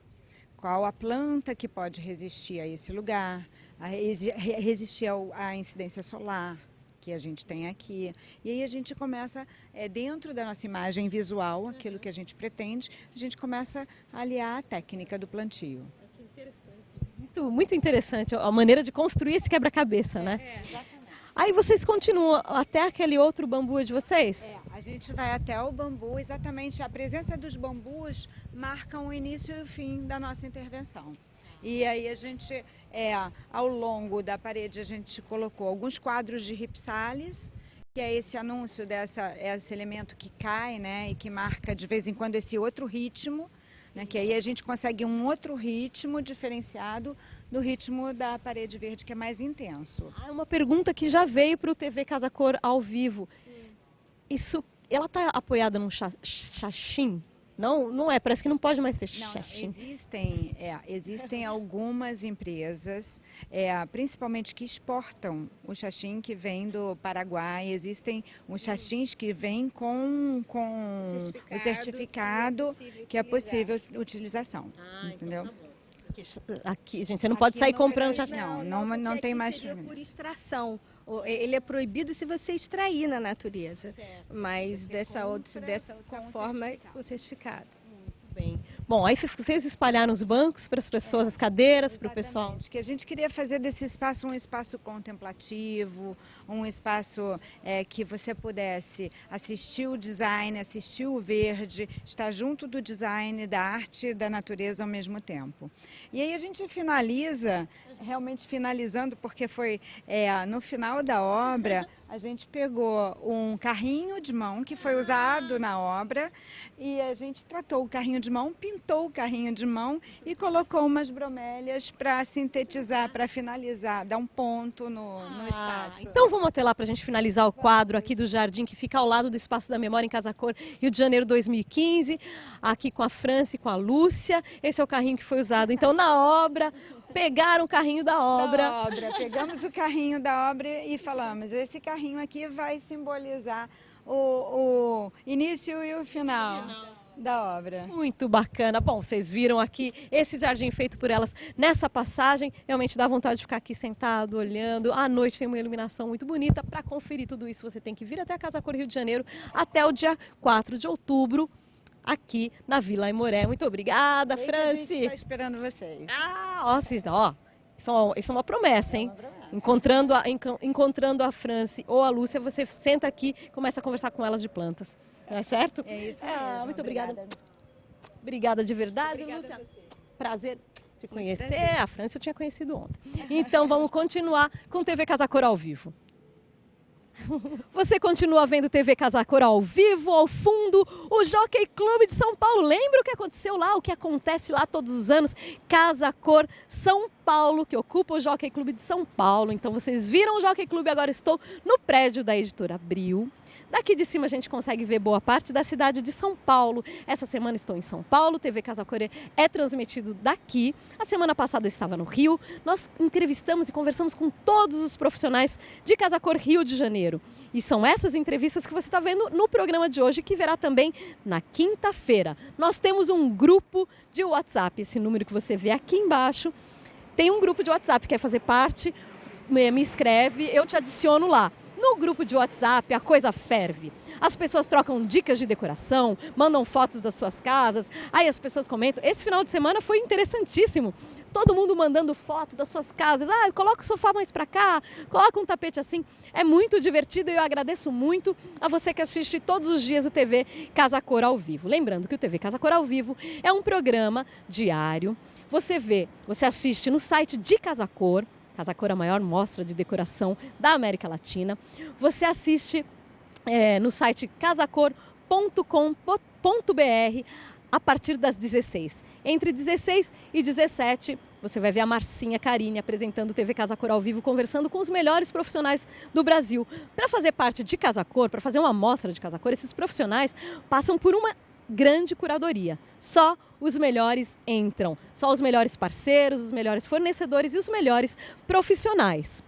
Qual a planta que pode resistir a esse lugar, resistir à incidência solar que a gente tem aqui. E aí a gente começa, dentro da nossa imagem visual, aquilo que a gente pretende, a gente começa a aliar a técnica do plantio. Muito interessante a maneira de construir esse quebra-cabeça, né? Exatamente. Aí vocês continuam até aquele outro bambu de vocês? A gente vai até o bambu, exatamente a presença dos bambus marca o início e o fim da nossa intervenção. E aí a gente, ao longo da parede, a gente colocou alguns quadros de ripsales, que é esse anúncio esse elemento que cai, né, e que marca de vez em quando esse outro ritmo, né, que aí a gente consegue um outro ritmo diferenciado do ritmo da parede verde, que é mais intenso. Uma pergunta que já veio para o TV Casa Cor ao vivo. Ela está apoiada num xaxim? Não é, parece que não pode mais ser xaxim. Existem algumas empresas, principalmente que exportam o xaxim que vem do Paraguai. Existem os xaxins que vêm com o certificado que é possível utilização. Entendeu? Então tá bom. Aqui, gente, você não pode sair comprando xaxim. Não tem mais. Por extração. Ele é proibido se você extrair na natureza, mas dessa outra forma o certificado. Muito bem. Bom, aí vocês espalharam os bancos para as pessoas, as cadeiras para o pessoal. Que a gente queria fazer desse espaço um espaço contemplativo, um espaço que você pudesse assistir o design, assistir o verde, estar junto do design, da arte e da natureza ao mesmo tempo. E aí a gente finaliza, realmente finalizando, porque foi no final da obra, a gente pegou um carrinho de mão que foi usado na obra e a gente tratou o carrinho de mão, pintou o carrinho de mão e colocou umas bromélias para sintetizar, para finalizar, dar um ponto no espaço. Então vamos até lá para a gente finalizar o quadro aqui do jardim que fica ao lado do Espaço da Memória em Casa Cor, Rio de Janeiro 2015, aqui com a Franci e com a Lúcia. Esse é o carrinho que foi usado então na obra. Pegaram o carrinho da obra. Pegamos o carrinho da obra e falamos, esse carrinho aqui vai simbolizar o início e o final da obra. Muito bacana. Bom, vocês viram aqui esse jardim feito por elas nessa passagem. Realmente dá vontade de ficar aqui sentado, olhando. À noite tem uma iluminação muito bonita. Para conferir tudo isso, você tem que vir até a Casa Cor Rio de Janeiro até o dia 4 de outubro. Aqui na Vila Aimoré. Muito obrigada, Franci. A gente está esperando vocês. Isso é uma promessa, hein? Encontrando a Franci ou a Lúcia, você senta aqui e começa a conversar com elas de plantas. Não é certo? É isso mesmo. Muito obrigada. Obrigada de verdade, Lúcia. Prazer te conhecer. A Franci eu tinha conhecido ontem. Então vamos continuar com TV Casa Cor ao vivo. Você continua vendo TV Casa Cor ao vivo, ao fundo, o Jockey Clube de São Paulo. Lembra o que aconteceu lá, o que acontece lá todos os anos? Casa Cor São Paulo, que ocupa o Jockey Clube de São Paulo. Então vocês viram o Jockey Clube, agora estou no prédio da Editora Abril. Daqui de cima a gente consegue ver boa parte da cidade de São Paulo. Essa semana estou em São Paulo, TV Casa Cor é transmitido daqui. A semana passada eu estava no Rio. Nós entrevistamos e conversamos com todos os profissionais de Casa Cor Rio de Janeiro. E são essas entrevistas que você está vendo no programa de hoje, que verá também na quinta-feira. Nós temos um grupo de WhatsApp, esse número que você vê aqui embaixo. Tem um grupo de WhatsApp, quer fazer parte, me escreve, eu te adiciono lá. No grupo de WhatsApp, a coisa ferve. As pessoas trocam dicas de decoração, mandam fotos das suas casas. Aí as pessoas comentam. Esse final de semana foi interessantíssimo. Todo mundo mandando foto das suas casas. Coloca o sofá mais para cá, coloca um tapete assim. É muito divertido e eu agradeço muito a você que assiste todos os dias o TV Casa Cor ao vivo. Lembrando que o TV Casa Cor ao vivo é um programa diário. Você assiste no site de Casa Cor. Casa Cor é a maior mostra de decoração da América Latina. Você assiste no site casacor.com.br a partir das 16. Entre 16 e 17, você vai ver a Marcinha Carini apresentando o TV Casa Cor ao vivo, conversando com os melhores profissionais do Brasil. Para fazer parte de Casa Cor, para fazer uma mostra de Casa Cor, esses profissionais passam por uma grande curadoria. Só os melhores entram, só os melhores parceiros, os melhores fornecedores e os melhores profissionais.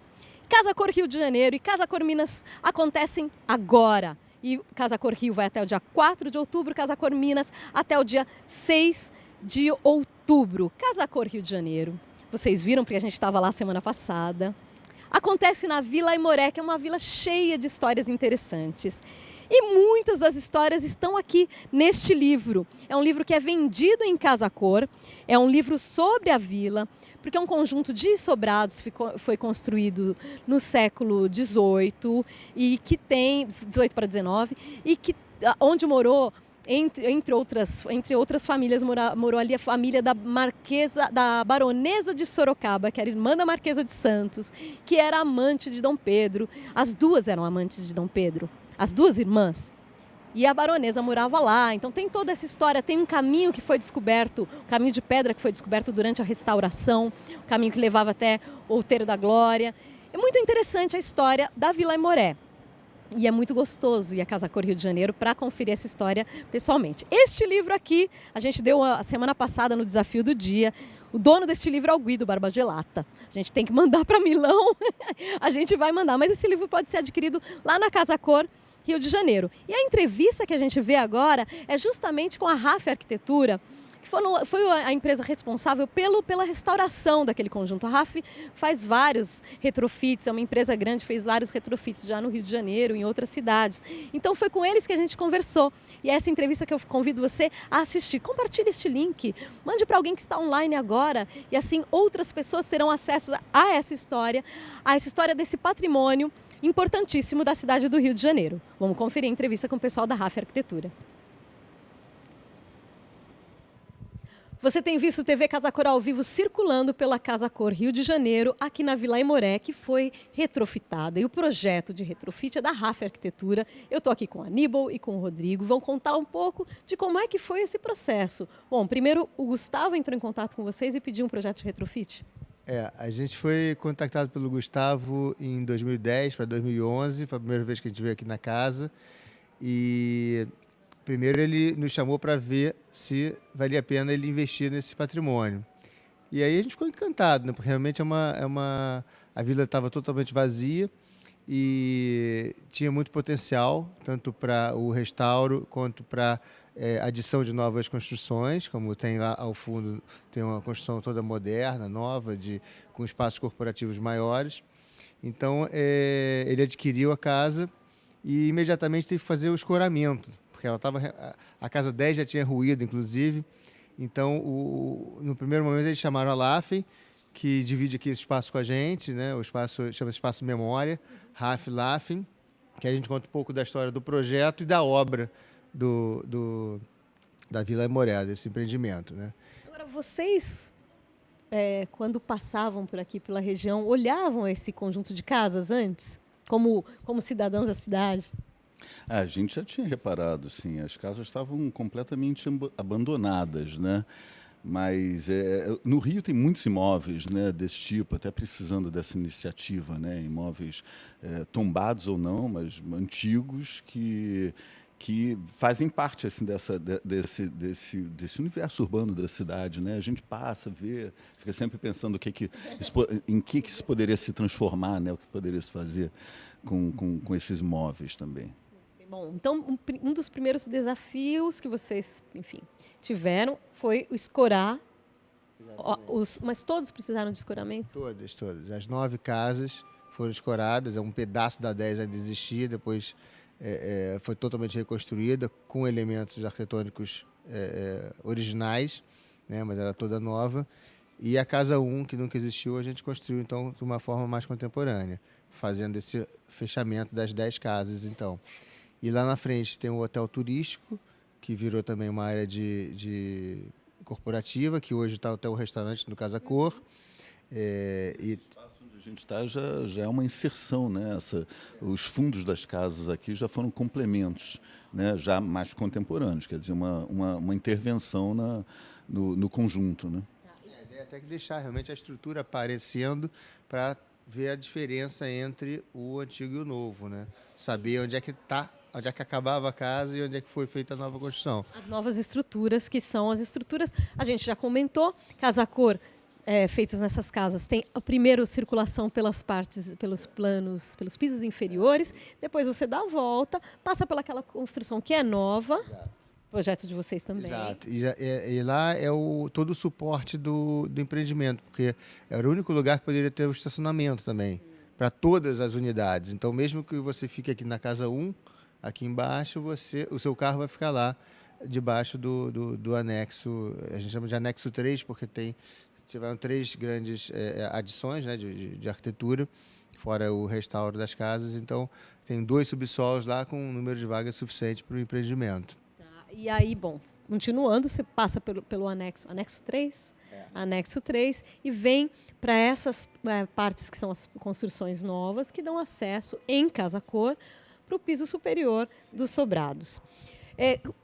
Casa Cor Rio de Janeiro e Casa Cor Minas acontecem agora. E Casa Cor Rio vai até o dia 4 de outubro, Casa Cor Minas até o dia 6 de outubro. Casa Cor Rio de Janeiro, vocês viram porque a gente estava lá semana passada. Acontece na Vila Aimoré, que é uma vila cheia de histórias interessantes. E muitas das histórias estão aqui neste livro. É um livro que é vendido em Casa Cor, é um livro sobre a vila, porque é um conjunto de sobrados que foi construído no século XVIII, e que tem, 18 para 19, e que, onde morou, entre outras famílias, morou ali a família da baronesa de Sorocaba, que era irmã da Marquesa de Santos, que era amante de Dom Pedro. As duas eram amantes de Dom Pedro. As duas irmãs. E a baronesa morava lá. Então tem toda essa história. Tem um caminho que foi descoberto, o caminho de pedra que foi descoberto durante a restauração, o caminho que levava até o Outeiro da Glória. É muito interessante a história da Vila Aimoré. E é muito gostoso ir a Casa Cor Rio de Janeiro para conferir essa história pessoalmente. Este livro aqui, a gente deu a semana passada no Desafio do Dia. O dono deste livro é o Guido Barbagelata. A gente tem que mandar para Milão, a gente vai mandar. Mas esse livro pode ser adquirido lá na Casa Cor Rio de Janeiro. E a entrevista que a gente vê agora é justamente com a RAF Arquitetura, que foi a empresa responsável pela restauração daquele conjunto. A RAF faz vários retrofits, é uma empresa grande, fez vários retrofits já no Rio de Janeiro, em outras cidades. Então foi com eles que a gente conversou. E é essa entrevista que eu convido você a assistir. Compartilhe este link, mande para alguém que está online agora, e assim outras pessoas terão acesso a essa história desse patrimônio importantíssimo da cidade do Rio de Janeiro. Vamos conferir a entrevista com o pessoal da RAF Arquitetura. Você tem visto o TV Casa Cor ao vivo circulando pela Casa Cor Rio de Janeiro, aqui na Vila Aimoré, que foi retrofitada. E o projeto de retrofit é da RAF Arquitetura. Eu estou aqui com a Aníbal e com o Rodrigo. Vão contar um pouco de como é que foi esse processo. Bom, primeiro o Gustavo entrou em contato com vocês e pediu um projeto de retrofit. A gente foi contactado pelo Gustavo em 2010 para 2011, foi a primeira vez que a gente veio aqui na casa. E primeiro ele nos chamou para ver se valia a pena ele investir nesse patrimônio. E aí a gente ficou encantado, né? Porque realmente a vila estava totalmente vazia e tinha muito potencial, tanto para o restauro quanto para adição de novas construções, como tem lá ao fundo, tem uma construção toda moderna, nova, com espaços corporativos maiores. Então, ele adquiriu a casa e imediatamente teve que fazer o escoramento, porque a casa 10 já tinha ruído, inclusive. Então, no primeiro momento, eles chamaram a LAFEM, que divide aqui esse espaço com a gente, né? O espaço chama-se Espaço Memória, RAF LAFEM, que a gente conta um pouco da história do projeto e da obra da Vila Aimoré, desse empreendimento, né? Agora, vocês, quando passavam por aqui, pela região, olhavam esse conjunto de casas antes, como cidadãos da cidade? A gente já tinha reparado, sim, as casas estavam completamente abandonadas, né? Mas no Rio tem muitos imóveis, né, desse tipo, até precisando dessa iniciativa, né, imóveis tombados ou não, mas antigos que fazem parte assim, desse universo urbano da cidade, né? A gente passa, vê, fica sempre pensando em que isso poderia se transformar, né? O que poderia se fazer com esses imóveis também. Bom, então um dos primeiros desafios que vocês, enfim, tiveram foi o escorar. Mas todos precisaram de escoramento? Todas. As 9 casas foram escoradas, um pedaço da 10 ainda existia, depois foi totalmente reconstruída com elementos arquitetônicos originais, né, mas era toda nova. E a casa 1, que nunca existiu, a gente construiu então de uma forma mais contemporânea, fazendo esse fechamento das 10 casas, então. E lá na frente tem o hotel turístico, que virou também uma área de corporativa, que hoje está até o restaurante do Casa Cor. O espaço onde a gente está já é uma inserção, né? Os fundos das casas aqui já foram complementos, né? Já mais contemporâneos, quer dizer, uma intervenção no conjunto, né? A ideia é até que deixar realmente a estrutura aparecendo para ver a diferença entre o antigo e o novo, né? Saber onde é que acabava a casa e onde é que foi feita a nova construção. As novas estruturas, que são as estruturas, a gente já comentou, Casa Cor, feitos nessas casas, tem a primeira circulação pelas partes, pelos planos, pelos pisos inferiores, depois você dá a volta, passa pelaquela construção que é nova, projeto de vocês também. Exato, e lá é todo o suporte do empreendimento, porque era o único lugar que poderia ter o estacionamento também, para todas as unidades. Então, mesmo que você fique aqui na casa 1, aqui embaixo, o seu carro vai ficar lá, debaixo do anexo, a gente chama de anexo 3, porque tiveram 3 grandes adições, né, de arquitetura, fora o restauro das casas. Então, tem 2 subsolos lá com um número de vagas suficiente para o empreendimento. Tá. E aí, bom, continuando, você passa pelo anexo 3? Anexo 3, e vem para essas partes que são as construções novas, que dão acesso em Casa Cor para o piso superior dos sobrados.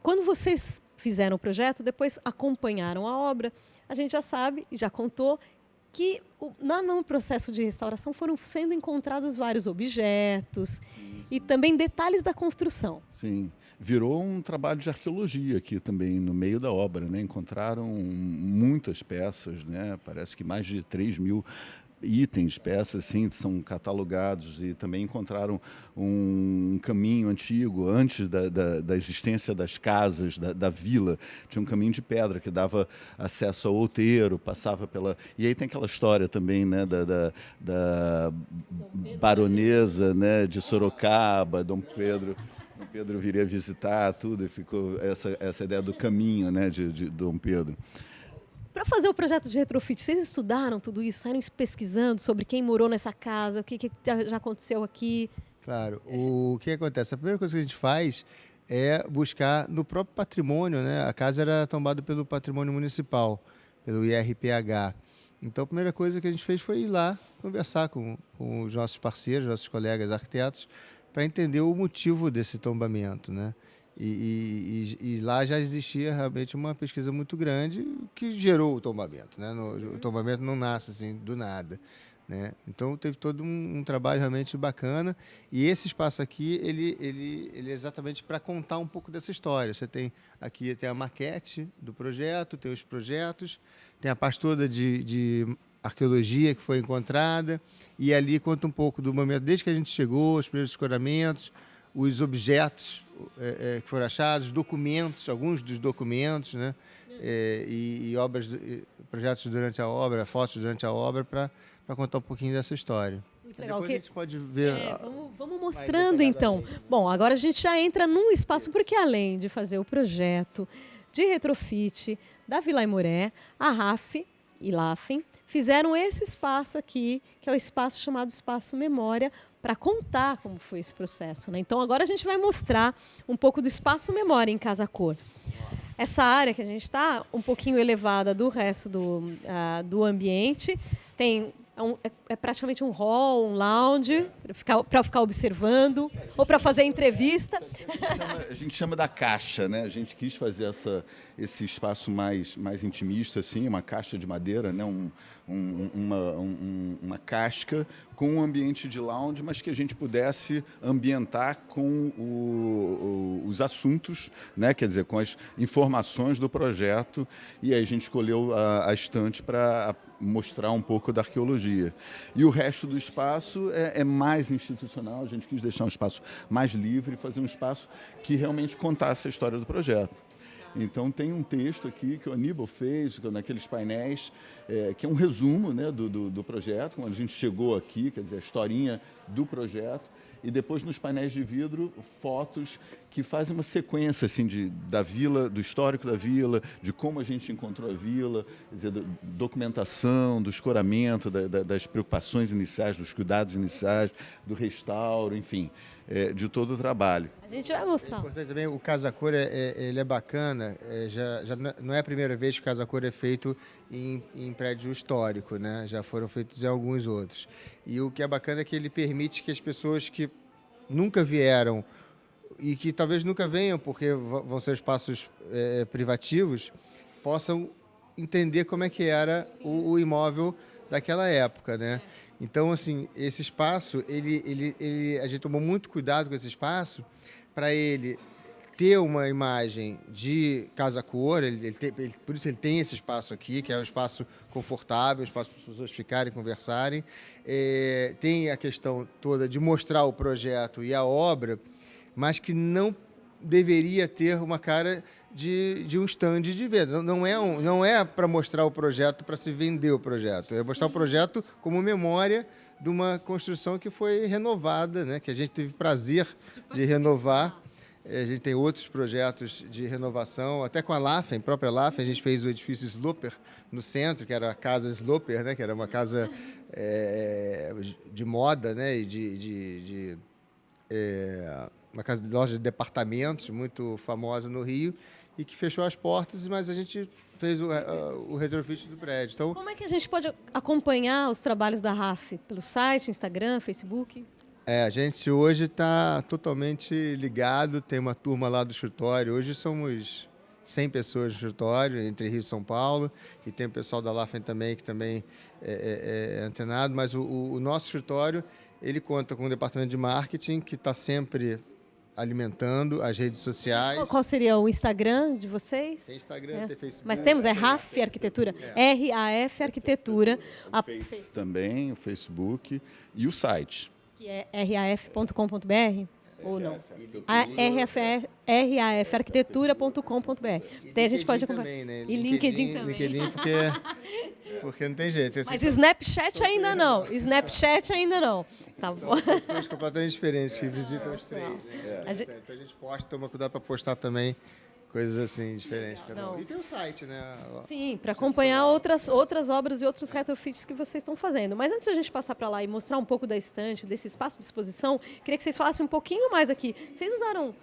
Quando vocês fizeram o projeto, depois acompanharam a obra, a gente já sabe e já contou que no processo de restauração foram sendo encontrados vários objetos e também detalhes da construção. Sim, virou um trabalho de arqueologia aqui também, no meio da obra, né? Encontraram muitas peças, né? Parece que mais de 3.000 itens, peças, sim, são catalogados, e também encontraram um caminho antigo, antes da existência das casas, da vila. Tinha um caminho de pedra que dava acesso ao outeiro, passava pela... E aí tem aquela história também, né, da baronesa, né, de Sorocaba, Dom Pedro viria visitar tudo, e ficou essa ideia do caminho, né, de Dom Pedro. Para fazer o projeto de retrofit, vocês estudaram tudo isso? Saíram pesquisando sobre quem morou nessa casa, o que já aconteceu aqui? Claro. O que acontece? A primeira coisa que a gente faz é buscar no próprio patrimônio, né? A casa era tombada pelo patrimônio municipal, pelo IRPH. Então, a primeira coisa que a gente fez foi ir lá conversar com os nossos parceiros, nossos colegas arquitetos, para entender o motivo desse tombamento, né? E lá já existia realmente uma pesquisa muito grande que gerou o tombamento, né? O tombamento não nasce assim do nada, né? Então teve todo um trabalho realmente bacana, e esse espaço aqui ele é exatamente para contar um pouco dessa história. Você tem aqui a maquete do projeto, tem os projetos, tem a parte toda de arqueologia que foi encontrada, e ali conta um pouco do momento desde que a gente chegou, os primeiros escoramentos, os objetos que foram achados, documentos, alguns dos documentos, né? E obras, projetos durante a obra, fotos durante a obra, para contar um pouquinho dessa história. Muito legal. Depois a gente pode ver... Vamos mostrando, então. Bom, agora a gente já entra num espaço, porque além de fazer o projeto de retrofit da Vila Aimoré, a RAF e LAFEM fizeram esse espaço aqui, que é o espaço chamado Espaço Memória, para contar como foi esse processo, né? Então, agora a gente vai mostrar um pouco do Espaço Memória em Casa Cor. Essa área que a gente está, um pouquinho elevada do resto do ambiente, tem é praticamente um hall, um lounge, para ficar observando, ou para fazer entrevista. A gente chama da caixa, né? A gente quis fazer esse espaço mais intimista, assim, uma caixa de madeira, né? Uma casca com um ambiente de lounge, mas que a gente pudesse ambientar com os assuntos, né? Quer dizer, com as informações do projeto, e aí a gente escolheu a estante para mostrar um pouco da arqueologia. E o resto do espaço é mais institucional, a gente quis deixar um espaço mais livre, fazer um espaço que realmente contasse a história do projeto. Então tem um texto aqui que o Aníbal fez, naqueles painéis, que é um resumo, né, do projeto, quando a gente chegou aqui, quer dizer, a historinha do projeto, e depois nos painéis de vidro, fotos que fazem uma sequência assim, da vila, do histórico da vila, de como a gente encontrou a vila, quer dizer, da documentação, do escoramento, das preocupações iniciais, dos cuidados iniciais, do restauro, enfim, de todo o trabalho. A gente vai mostrar. É importante também, o Casa Cor ele é bacana, já não é a primeira vez que o Casa Cor é feito em prédio histórico, né? Já foram feitos em alguns outros. E o que é bacana é que ele permite que as pessoas que nunca vieram e que talvez nunca venham, porque vão ser espaços privativos, possam entender como é que era o imóvel daquela época, né? Então, assim, esse espaço, a gente tomou muito cuidado com esse espaço para ele ter uma imagem de Casa Cor, por isso ele tem esse espaço aqui, que é um espaço confortável, um espaço para as pessoas ficarem, conversarem. Tem a questão toda de mostrar o projeto e a obra, mas que não deveria ter uma cara de um stand de venda. Não é para mostrar o projeto, para se vender o projeto. É mostrar o projeto como memória de uma construção que foi renovada, né? Que a gente teve prazer de renovar. A gente tem outros projetos de renovação, até com a Lafen, a própria Lafen, a gente fez o edifício Sloper no centro, que era a casa Sloper, né? Que era uma casa de moda, né? E uma casa de loja de departamentos muito famosa no Rio, e que fechou as portas, mas a gente fez o retrofit do prédio. Então, como é que a gente pode acompanhar os trabalhos da RAF? Pelo site, Instagram, Facebook? A gente hoje está totalmente ligado, tem uma turma lá do escritório, hoje somos 100 pessoas no escritório, entre Rio e São Paulo, e tem o pessoal da LAFEN também, que também é antenado, mas o nosso escritório, ele conta com um departamento de marketing que está sempre alimentando as redes sociais. Qual seria o Instagram de vocês? Tem Instagram, tem Facebook. Mas temos, RAF Arquitetura, RAF Arquitetura. Também, o Facebook e o site. Que é raf.com.br ou não? rafarquitetura.com.br. Daí a gente pode acompanhar. Também, né? E LinkedIn também. LinkedIn porque não tem jeito. Mas Snapchat ainda não. Snapchat ainda não. Tá bom. São pessoas completamente diferentes que visitam os três. Né? Então a gente posta, toma cuidado para postar também coisas assim diferentes. E tem o site, né? Sim, para acompanhar outras obras e outros retrofits que vocês estão fazendo. Mas antes de a gente passar para lá e mostrar um pouco da estante, desse espaço de exposição, queria que vocês falassem um pouquinho mais aqui. Vocês usaram...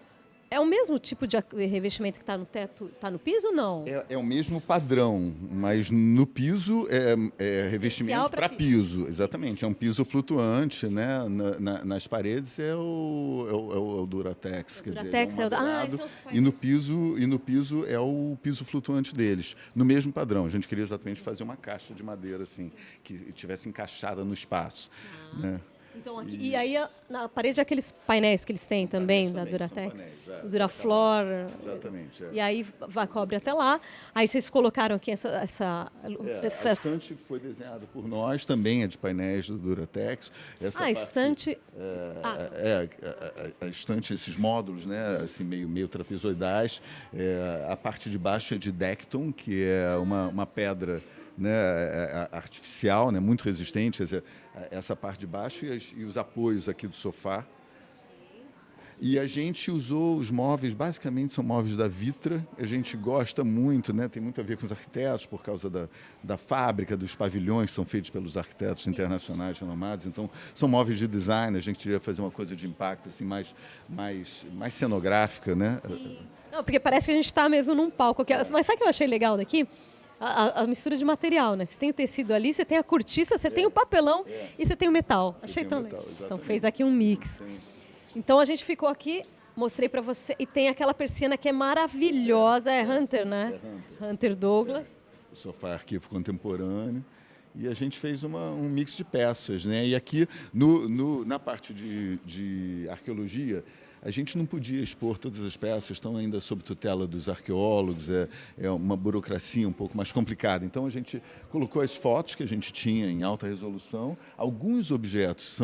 É o mesmo tipo de revestimento que está no teto, está no piso ou não? É o mesmo padrão, mas no piso é revestimento para piso. Exatamente, é um piso flutuante, né? Nas paredes é o Duratex, quer dizer, e no piso é o piso flutuante deles, no mesmo padrão. A gente queria exatamente fazer uma caixa de madeira assim, que estivesse encaixada no espaço, né? Então, aqui, e aí na parede aqueles painéis que eles têm também, da Duratex, o Duraflor. Exatamente. E aí cobre até lá. Aí vocês colocaram aqui essa a estante foi desenhada por nós, também é de painéis do Duratex. A estante... A estante, esses módulos, né, assim, meio trapezoidais. A parte de baixo é de Decton, que é uma pedra, né, artificial, né, muito resistente, quer dizer, essa parte de baixo e os apoios aqui do sofá. E a gente usou os móveis, basicamente são móveis da Vitra, a gente gosta muito, né, tem muito a ver com os arquitetos, por causa da fábrica, dos pavilhões que são feitos pelos arquitetos internacionais renomados, então são móveis de design, a gente queria fazer uma coisa de impacto assim, mais cenográfica, né? Não, porque parece que a gente está mesmo num palco aqui. Mas sabe o que eu achei legal daqui? a mistura de material, né? Você tem o tecido ali, você tem a cortiça, você tem o papelão e você tem o metal. Achei tão legal. Então fez aqui um mix. Então a gente ficou aqui, mostrei para você, e tem aquela persiana que é maravilhosa, é Hunter, né? Hunter Douglas. O sofá arquivo contemporâneo. E a gente fez um mix de peças, né? E aqui, na parte de arqueologia, a gente não podia expor todas as peças, estão ainda sob tutela dos arqueólogos, é uma burocracia um pouco mais complicada. Então, a gente colocou as fotos que a gente tinha em alta resolução, alguns objetos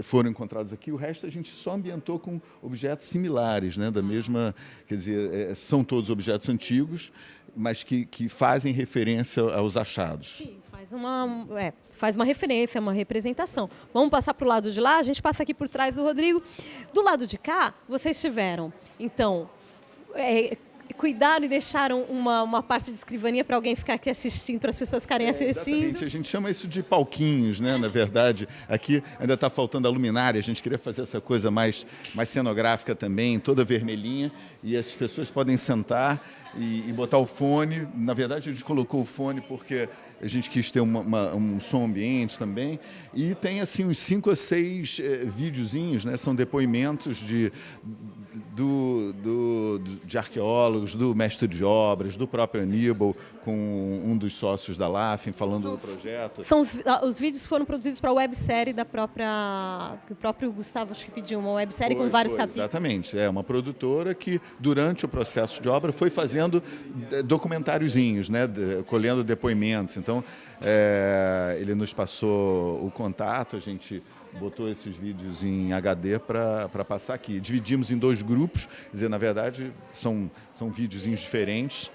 foram encontrados aqui, o resto a gente só ambientou com objetos similares, né? Da mesma, quer dizer, são todos objetos antigos, mas que fazem referência aos achados. Sim, faz uma referência, uma representação. Vamos passar para o lado de lá, a gente passa aqui por trás do Rodrigo. Do lado de cá, vocês tiveram, então, cuidaram e deixaram uma parte de escrivaninha para alguém ficar aqui assistindo, para as pessoas ficarem assistindo. Exatamente, a gente chama isso de palquinhos, né? Na verdade, aqui ainda está faltando a luminária, a gente queria fazer essa coisa mais cenográfica também, toda vermelhinha, e as pessoas podem sentar e botar o fone. Na verdade, a gente colocou o fone porque a gente quis ter um som ambiente também. E tem assim uns 5 a 6 videozinhos, né? São depoimentos de arqueólogos, do mestre de obras, do próprio Aníbal, com um dos sócios da LAFEM, falando do projeto. Os vídeos foram produzidos para a websérie que o próprio Gustavo acho que pediu, uma websérie com vários capítulos. Exatamente, é uma produtora que, durante o processo de obra, foi fazendo documentáriozinhos, né, colhendo depoimentos. Então, ele nos passou o contato, a gente botou esses vídeos em HD para passar aqui. Dividimos em 2 grupos, quer dizer, na verdade, são videozinhos diferentes.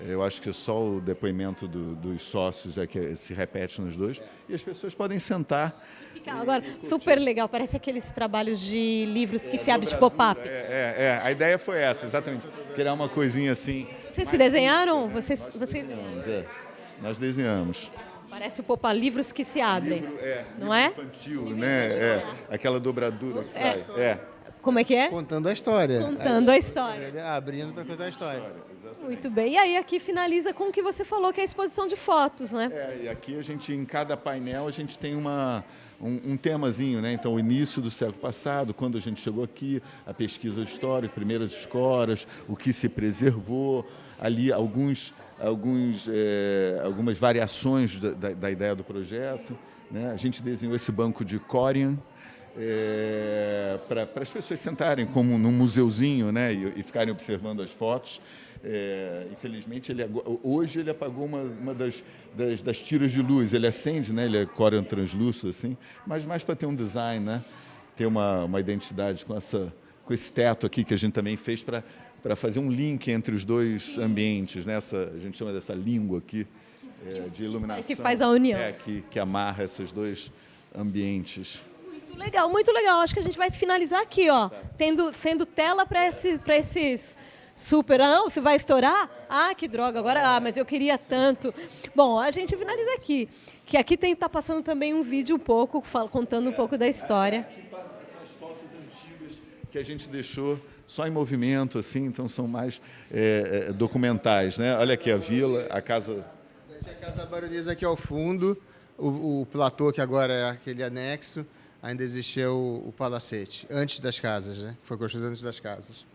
Eu acho que só o depoimento dos sócios é que se repete nos 2. E as pessoas podem sentar. Agora, super legal, parece aqueles trabalhos de livros que se abre de pop-up. A ideia foi essa, exatamente. Criar uma coisinha assim. Vocês que desenharam? Nós desenhamos. Parece o pop-up, livros que se abrem, não é? Infantil, né? Aquela dobradura que sai. Como é que é? Contando a história. Contando a história. Abrindo para contar a história. Muito bem. E aí aqui finaliza com o que você falou, que é a exposição de fotos, né? E aqui a gente, em cada painel, a gente tem um temazinho, né? Então, o início do século passado, quando a gente chegou aqui, a pesquisa histórica, primeiras escolas, o que se preservou, ali algumas variações da ideia do projeto, né? A gente desenhou esse banco de Corian, para as pessoas sentarem como num museuzinho, né? E ficarem observando as fotos. Infelizmente, hoje ele apagou uma das tiras de luz. Ele acende, né? Ele é Corian translúcido, assim, mas mais para ter um design, né? Ter uma identidade com esse teto aqui que a gente também fez para fazer um link entre os 2 ambientes, né? A gente chama dessa língua aqui de iluminação. Que faz a união. Que amarra esses 2 ambientes. Muito legal. Acho que a gente vai finalizar aqui, ó, sendo tela para esses super. Não, você vai estourar? Ah, que droga, agora, mas eu queria tanto. Bom, a gente finaliza aqui, que aqui tá passando também um vídeo contando um pouco da história. Aqui passa essas fotos antigas que a gente deixou só em movimento, assim, então são mais documentais, né? Olha aqui a vila, a casa... A Casa da Baronesa aqui ao fundo, o platô que agora é aquele anexo, ainda existia o palacete, antes das casas, né? Foi construído antes das casas.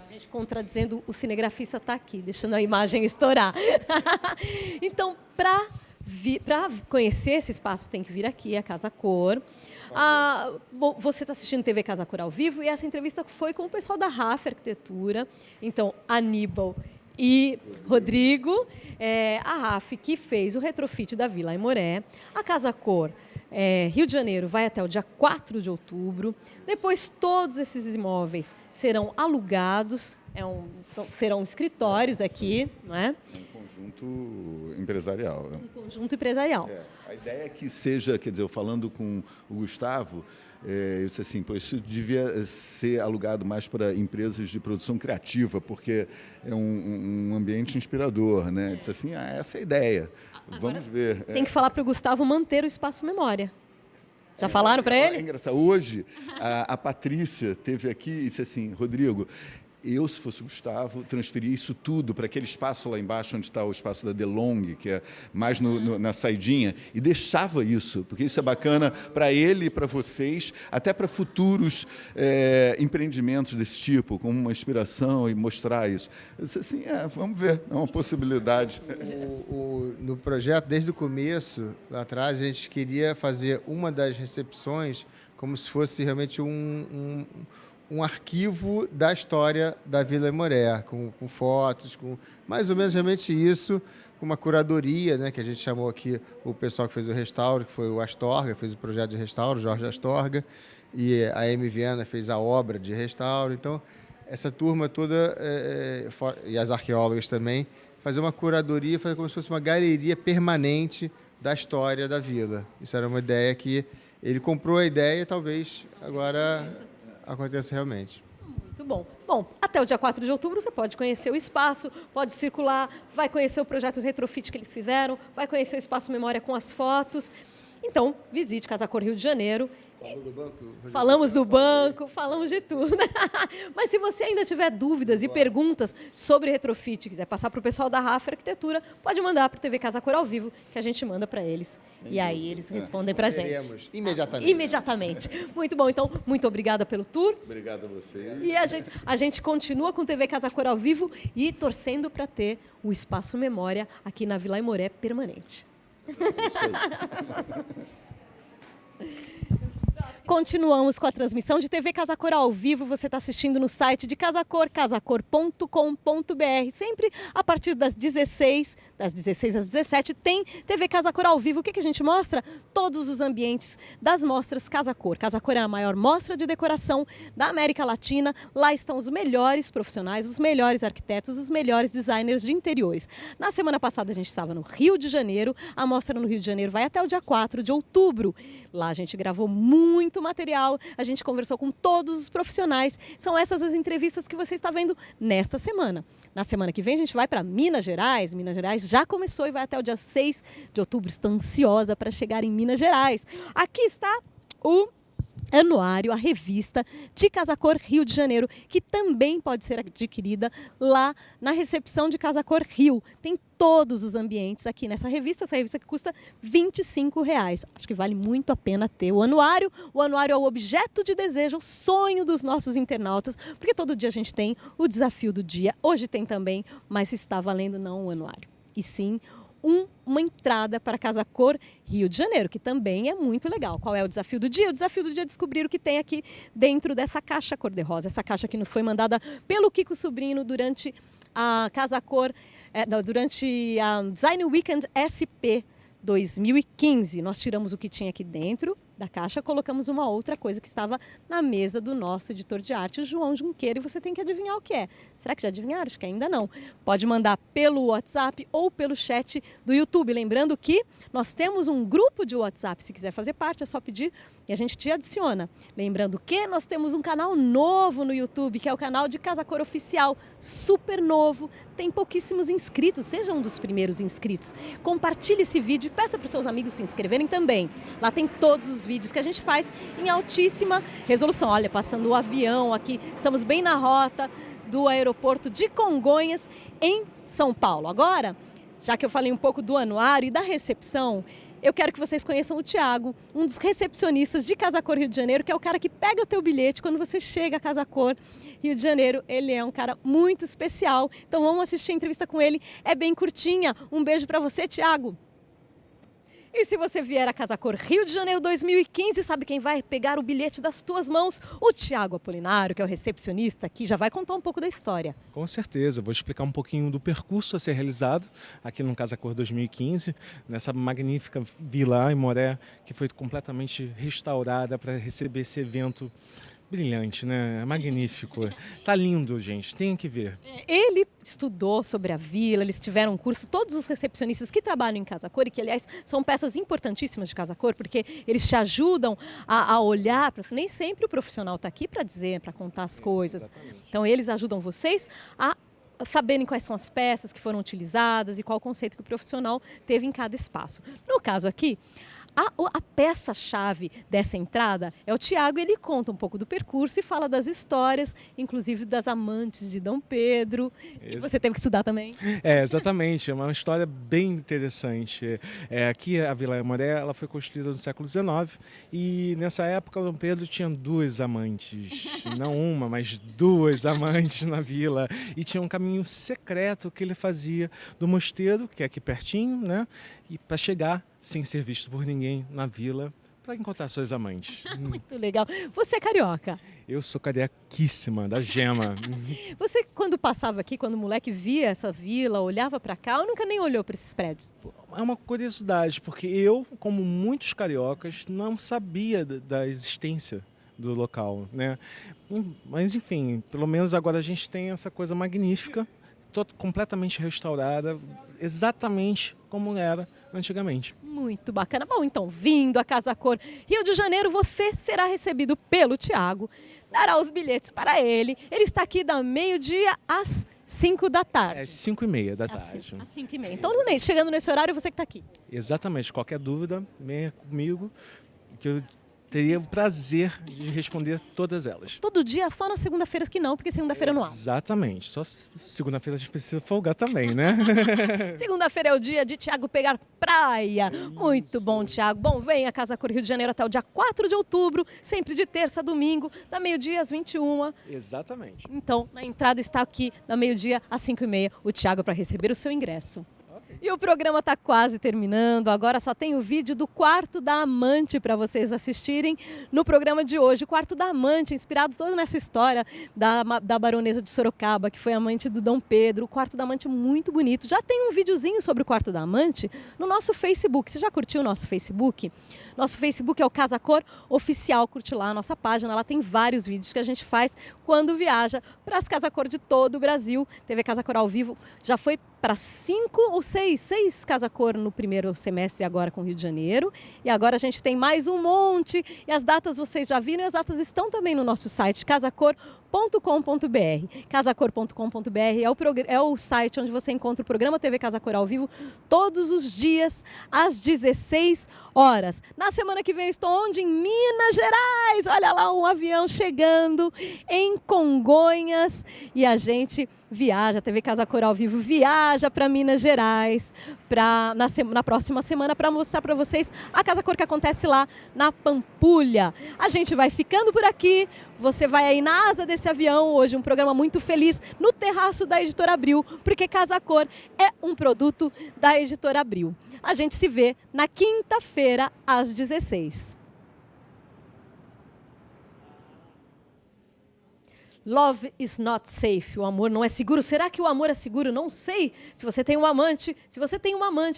A gente contradizendo, o cinegrafista está aqui, deixando a imagem estourar. Então, para conhecer esse espaço, tem que vir aqui, a Casa Cor. Você está assistindo TV Casa Cor ao vivo e essa entrevista foi com o pessoal da RAF Arquitetura. Então, Aníbal e Rodrigo, a RAF que fez o retrofit da Vila Aimoré, a Casa Cor Rio de Janeiro vai até o dia 4 de outubro. Depois, todos esses imóveis serão alugados, serão escritórios aqui, não é? Um conjunto empresarial. Conjunto empresarial. A ideia é que seja, quer dizer, eu falando com o Gustavo, eu disse assim, isso devia ser alugado mais para empresas de produção criativa, porque é um ambiente inspirador, né? Eu disse assim, essa é a ideia. Vamos ver. Tem que falar para o Gustavo manter o espaço memória. Já falaram para ele? É engraçado. Hoje, a Patrícia esteve aqui e disse assim, Rodrigo, eu, se fosse o Gustavo, transferia isso tudo para aquele espaço lá embaixo, onde está o espaço da DeLonghi, que é mais na saidinha, e deixava isso, porque isso é bacana para ele e para vocês, até para futuros empreendimentos desse tipo, como uma inspiração e mostrar isso. Eu disse assim, vamos ver, é uma possibilidade. No projeto, desde o começo, lá atrás, a gente queria fazer uma das recepções como se fosse realmente um arquivo da história da Vila Aimoré, com fotos, com mais ou menos realmente isso, com uma curadoria, né, que a gente chamou aqui o pessoal que fez o restauro, que foi o Astorga, fez o projeto de restauro, Jorge Astorga, e a Amy Viana fez a obra de restauro. Então, essa turma toda, e as arqueólogas também, fazer uma curadoria, fazer como se fosse uma galeria permanente da história da vila. Isso era uma ideia que ele comprou a ideia e talvez agora aconteça realmente. Muito bom. Bom, até o dia 4 de outubro você pode conhecer o espaço, pode circular, vai conhecer o projeto Retrofit que eles fizeram, vai conhecer o Espaço Memória com as fotos. Então, visite Casa Cor Rio de Janeiro. Falamos do banco, falamos de tudo. Mas se você ainda tiver dúvidas e perguntas sobre Retrofit, quiser passar para o pessoal da Rafa Arquitetura, pode mandar para o TV Casa Cor ao vivo, que a gente manda para eles. E aí eles respondem para a gente. Imediatamente. Imediatamente. Muito bom. Então, muito obrigada pelo tour. Obrigado a vocês. E a gente continua com o TV Casa Cor ao vivo e torcendo para ter o Espaço Memória aqui na Vila Aimoré permanente. Isso aí. Continuamos com a transmissão de TV Casa Cor ao vivo. Você está assistindo no site de Casa Cor, casacor.com.br. Sempre a partir das 16 às 17, tem TV Casa Cor ao vivo. O que a gente mostra? Todos os ambientes das mostras Casa Cor. Casa Cor é a maior mostra de decoração da América Latina. Lá estão os melhores profissionais, os melhores arquitetos, os melhores designers de interiores. Na semana passada a gente estava no Rio de Janeiro. A mostra no Rio de Janeiro vai até o dia 4 de outubro. Lá a gente gravou muito material, a gente conversou com todos os profissionais. São essas as entrevistas que você está vendo nesta semana. Na semana que vem a gente vai para Minas Gerais. Minas Gerais já começou e vai até o dia 6 de outubro. Estou ansiosa para chegar em Minas Gerais. Aqui está o anuário, a revista de Casa Cor Rio de Janeiro, que também pode ser adquirida lá na recepção de Casa Cor Rio. Tem todos os ambientes aqui nessa revista, essa revista que custa R$25. Acho que vale muito a pena ter o anuário. O anuário é o objeto de desejo, o sonho dos nossos internautas, porque todo dia a gente tem o desafio do dia. Hoje tem também, mas está valendo não o anuário, e sim uma entrada para Casa Cor Rio de Janeiro, que também é muito legal. Qual é o desafio do dia? O desafio do dia é descobrir o que tem aqui dentro dessa caixa cor-de-rosa. Essa caixa que nos foi mandada pelo Kiko Sobrinho durante a Casa Cor, durante a Design Weekend SP 2015. Nós tiramos o que tinha aqui dentro da caixa, colocamos uma outra coisa que estava na mesa do nosso editor de arte, o João Junqueira, e você tem que adivinhar o que é. Será que já adivinharam? Acho que ainda não. Pode mandar pelo WhatsApp ou pelo chat do YouTube. Lembrando que nós temos um grupo de WhatsApp. Se quiser fazer parte, é só pedir e a gente te adiciona. Lembrando que nós temos um canal novo no YouTube, que é o canal de Casa Cor Oficial, super novo, tem pouquíssimos inscritos, seja um dos primeiros inscritos. Compartilhe esse vídeo e peça para os seus amigos se inscreverem também. Lá tem todos os vídeos que a gente faz em altíssima resolução. Olha, passando o avião aqui, estamos bem na rota do aeroporto de Congonhas, em São Paulo. Agora, já que eu falei um pouco do anuário e da recepção, eu quero que vocês conheçam o Thiago, um dos recepcionistas de Casa Cor Rio de Janeiro, que é o cara que pega o teu bilhete quando você chega a Casa Cor Rio de Janeiro. Ele é um cara muito especial, então vamos assistir a entrevista com ele, é bem curtinha. Um beijo para você, Thiago. E se você vier a Casa Cor Rio de Janeiro 2015, sabe quem vai pegar o bilhete das tuas mãos? O Thiago Apolinário, que é o recepcionista aqui, já vai contar um pouco da história. Com certeza, vou explicar um pouquinho do percurso a ser realizado aqui no Casa Cor 2015, nessa magnífica Vila Aimoré, que foi completamente restaurada para receber esse evento brilhante, né? É magnífico. Tá lindo, gente. Tem que ver. Ele estudou sobre a vila, eles tiveram um curso, todos os recepcionistas que trabalham em Casa Cor, e que, aliás, são peças importantíssimas de Casa Cor, porque eles te ajudam a olhar, nem sempre o profissional está aqui para dizer, para contar as coisas. Exatamente. Então, eles ajudam vocês a saberem quais são as peças que foram utilizadas e qual o conceito que o profissional teve em cada espaço. No caso aqui, a peça-chave dessa entrada é o Tiago. Ele conta um pouco do percurso e fala das histórias, inclusive das amantes de Dom Pedro. E você teve que estudar também. Exatamente. É uma história bem interessante. Aqui a Vila Aimoré, ela foi construída no século XIX e nessa época o Dom Pedro tinha 2 amantes. Não uma, mas 2 amantes na vila. E tinha um caminho secreto que ele fazia do mosteiro, que é aqui pertinho, né? E para chegar sem ser visto por ninguém na vila para encontrar seus amantes. Muito legal. Você é carioca? Eu sou carioquíssima, da Gema. Você, quando passava aqui, quando o moleque via essa vila, olhava para cá, ou nunca nem olhou para esses prédios? É uma curiosidade, porque eu, como muitos cariocas, não sabia da existência do local, né? Mas enfim, pelo menos agora a gente tem essa coisa magnífica, completamente restaurada, exatamente como era antigamente. Muito bacana. Bom, então, vindo a Casa Cor Rio de Janeiro, você será recebido pelo Tiago, dará os bilhetes para ele. Ele está aqui da meio-dia às 5 da tarde. 5h30 da tarde. Às 5h30. Então, chegando nesse horário, você que está aqui. Exatamente. Qualquer dúvida, venha comigo, que eu teria o prazer de responder todas elas. Todo dia, só na segunda-feira que não, porque segunda-feira não há. Exatamente. Só segunda-feira a gente precisa folgar também, né? Segunda-feira é o dia de Tiago pegar praia. Muito bom, Tiago. Bom, vem a Casa Cor Rio de Janeiro até o dia 4 de outubro, sempre de terça a domingo, da meio-dia às 21. Exatamente. Então, na entrada está aqui, da meio-dia às 5h30, o Tiago para receber o seu ingresso. E o programa está quase terminando, agora só tem o vídeo do Quarto da Amante para vocês assistirem no programa de hoje. O Quarto da Amante, inspirado toda nessa história da baronesa de Sorocaba, que foi amante do Dom Pedro. O Quarto da Amante muito bonito. Já tem um videozinho sobre o Quarto da Amante no nosso Facebook. Você já curtiu o nosso Facebook? Nosso Facebook é o Casa Cor Oficial, curte lá a nossa página. Lá tem vários vídeos que a gente faz quando viaja para as Casa Cor de todo o Brasil. TV Casa Cor ao vivo já foi para 5 ou 6 Casa Cor no primeiro semestre agora com o Rio de Janeiro. E agora a gente tem mais um monte. E as datas vocês já viram, e as datas estão também no nosso site, casacor.com.br. Casacor.com.br é o site onde você encontra o programa TV Casa Cor ao vivo todos os dias às 16 horas. Na semana que vem estou onde? Em Minas Gerais. Olha lá um avião chegando em Congonhas e a gente viaja, a TV Casa Cor ao vivo viaja para Minas Gerais na próxima semana para mostrar para vocês a Casa Cor que acontece lá na Pampulha. A gente vai ficando por aqui, você vai aí na asa desse avião hoje, um programa muito feliz no terraço da Editora Abril, porque Casa Cor é um produto da Editora Abril. A gente se vê na quinta-feira às 16. Love is not safe. O amor não é seguro. Será que o amor é seguro? Não sei. Se você tem um amante,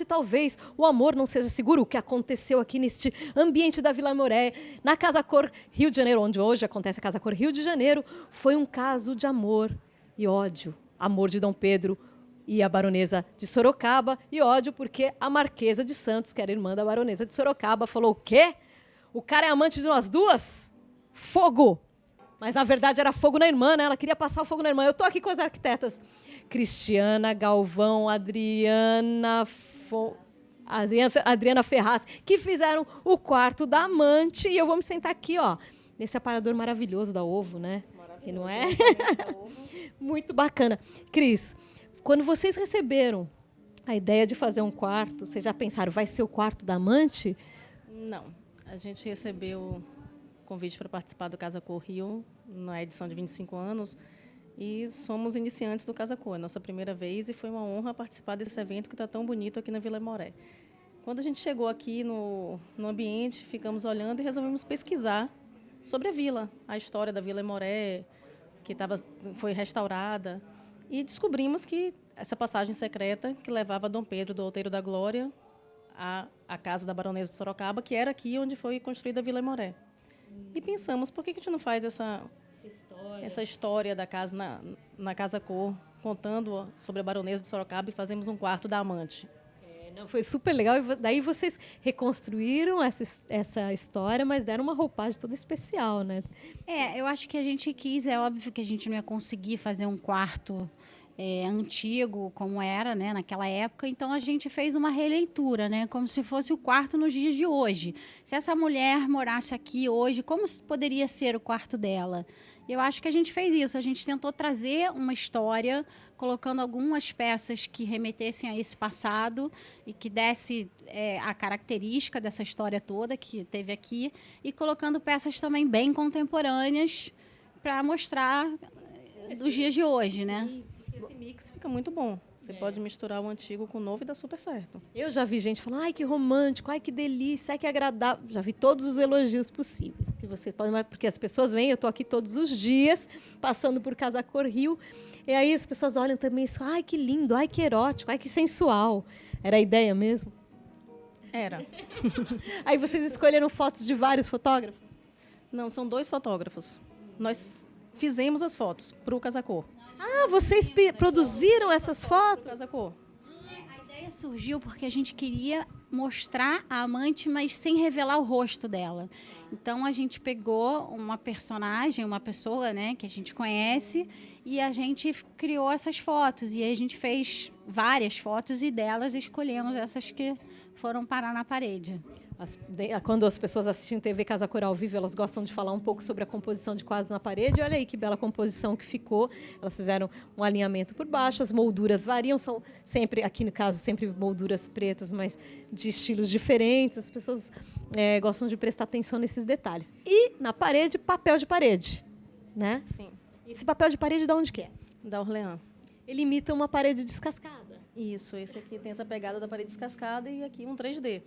talvez o amor não seja seguro. O que aconteceu aqui neste ambiente da Vila Aimoré, na Casa Cor Rio de Janeiro, onde hoje acontece a Casa Cor Rio de Janeiro, foi um caso de amor e ódio. Amor de Dom Pedro e a baronesa de Sorocaba, e ódio porque a Marquesa de Santos, que era irmã da baronesa de Sorocaba, falou: o quê? O cara é amante de nós duas? Fogo! Mas, na verdade, era fogo na irmã, né? Ela queria passar o fogo na irmã. Eu estou aqui com as arquitetas Cristiana Galvão, Adriana Ferraz, que fizeram o Quarto da Amante. E eu vou me sentar aqui, ó, nesse aparador maravilhoso da Ovo, né? Que não é? Muito bacana. Cris, quando vocês receberam a ideia de fazer um quarto, vocês já pensaram, vai ser o Quarto da Amante? Não. A gente recebeu convite para participar do Casa Cor Rio, na edição de 25 anos, e somos iniciantes do Casa Cor, nossa primeira vez, e foi uma honra participar desse evento que está tão bonito aqui na Vila Aimoré. Quando a gente chegou aqui no ambiente, ficamos olhando e resolvemos pesquisar sobre a vila, a história da Vila Aimoré, que foi restaurada, e descobrimos que essa passagem secreta que levava Dom Pedro do Outeiro da Glória à casa da baronesa de Sorocaba, que era aqui onde foi construída a Vila Aimoré. E pensamos, por que a gente não faz essa história da casa na Casa Cor, contando sobre a baronesa de Sorocaba, e fazemos um Quarto da Amante? Não, foi super legal. E daí vocês reconstruíram essa história, mas deram uma roupagem toda especial, né? Eu acho que a gente quis, é óbvio que a gente não ia conseguir fazer um quarto antigo, como era, né, naquela época. Então, a gente fez uma releitura, né, como se fosse o quarto nos dias de hoje. Se essa mulher morasse aqui hoje, como poderia ser o quarto dela? Eu acho que a gente fez isso. A gente tentou trazer uma história, colocando algumas peças que remetessem a esse passado e que desse a característica dessa história toda que teve aqui, e colocando peças também bem contemporâneas para mostrar dos dias de hoje, né? Esse mix fica muito bom. Você pode misturar o antigo com o novo e dá super certo. Eu já vi gente falando, ai, que romântico, ai, que delícia, ai, que agradável. Já vi todos os elogios possíveis. Que você pode, porque as pessoas vêm, eu estou aqui todos os dias, passando por Casa Cor Rio, e aí as pessoas olham também e falam, ai, que lindo, ai, que erótico, ai, que sensual. Era a ideia mesmo? Era. Aí vocês escolheram fotos de vários fotógrafos? Não, são 2 fotógrafos. Nós fizemos as fotos para o Casa Cor. Ah, vocês produziram essas fotos? Casa Cor. A ideia surgiu porque a gente queria mostrar a amante, mas sem revelar o rosto dela. Então, a gente pegou uma personagem, uma pessoa, né, que a gente conhece, e a gente criou essas fotos. E aí a gente fez várias fotos e delas escolhemos essas que foram parar na parede. Quando as pessoas assistem TV Casa Cor ao vivo, elas gostam de falar um pouco sobre a composição de quadros na parede. Olha aí que bela composição que ficou. Elas fizeram um alinhamento por baixo, as molduras variam, são sempre, aqui no caso, sempre molduras pretas, mas de estilos diferentes. As pessoas gostam de prestar atenção nesses detalhes. E na parede, papel de parede, né? Sim. E esse papel de parede de onde que é? Da Orleans. Ele imita uma parede descascada. Isso, esse aqui tem essa pegada da parede descascada e aqui um 3D.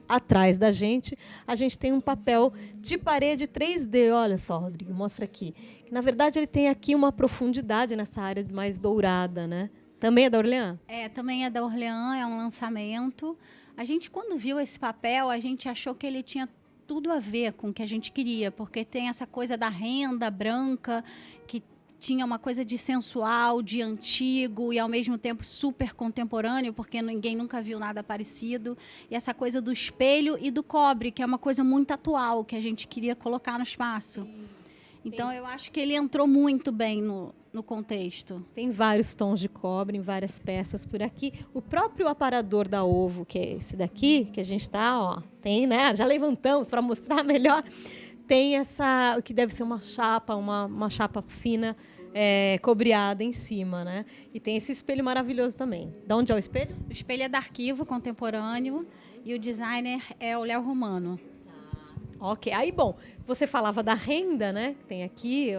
Atrás da gente, a gente tem um papel de parede 3D. Olha só, Rodrigo, mostra aqui. Na verdade, ele tem aqui uma profundidade nessa área mais dourada, né? Também é da Orleans? Também é da Orleans, é um lançamento. A gente, quando viu esse papel, a gente achou que ele tinha tudo a ver com o que a gente queria, porque tem essa coisa da renda branca, que tinha uma coisa de sensual, de antigo e, ao mesmo tempo, super contemporâneo, porque ninguém nunca viu nada parecido. E essa coisa do espelho e do cobre, que é uma coisa muito atual, que a gente queria colocar no espaço. Então, eu acho que ele entrou muito bem no contexto. Tem vários tons de cobre em várias peças por aqui. O próprio aparador da Ovo, que é esse daqui, que a gente está, tem, né? Já levantamos para mostrar melhor. Tem essa, o que deve ser uma chapa fina, cobreada em cima, né? E tem esse espelho maravilhoso também. De onde é o espelho? O espelho é da Arquivo Contemporâneo e o designer é o Léo Romano. Ok. Aí, bom, você falava da renda, né? Tem aqui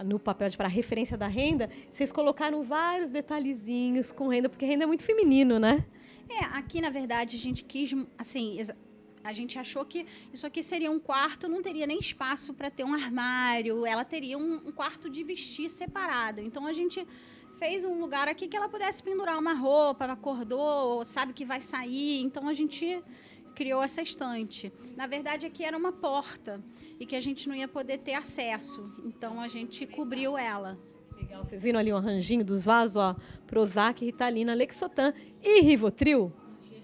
no papel para referência da renda, vocês colocaram vários detalhezinhos com renda, porque renda é muito feminino, né? Aqui, na verdade, a gente quis, assim, a gente achou que isso aqui seria um quarto, não teria nem espaço para ter um armário, ela teria um quarto de vestir separado. Então, a gente fez um lugar aqui que ela pudesse pendurar uma roupa, acordou, sabe que vai sair. Então, a gente criou essa estante. Na verdade, aqui era uma porta e que a gente não ia poder ter acesso. Então, a gente cobriu ela. Legal. Vocês viram ali um arranjinho dos vasos, ó, Prozac, Ritalina, Lexotan e Rivotril?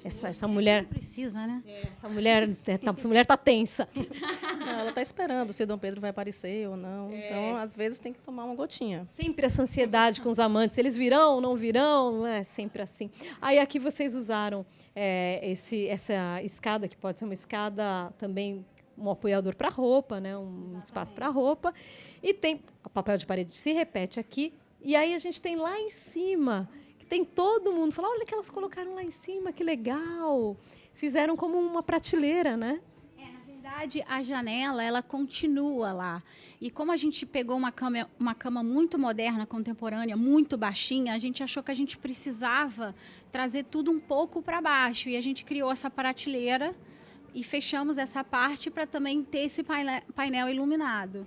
Essa mulher... Não precisa, né? Essa mulher tá tensa. Não, ela está esperando se o Dom Pedro vai aparecer ou não. Então, às vezes, tem que tomar uma gotinha. Sempre essa ansiedade com os amantes. Eles virão, não virão? Não é sempre assim. Aí aqui vocês usaram essa escada, que pode ser uma escada também, um apoiador para roupa, né? Um espaço para roupa. E tem o papel de parede se repete aqui. E aí a gente tem lá em cima... Tem todo mundo fala, olha que elas colocaram lá em cima, que legal. Fizeram como uma prateleira, né? Na verdade, a janela, ela continua lá. E como a gente pegou uma cama muito moderna, contemporânea, muito baixinha, a gente achou que a gente precisava trazer tudo um pouco para baixo. E a gente criou essa prateleira e fechamos essa parte para também ter esse painel iluminado.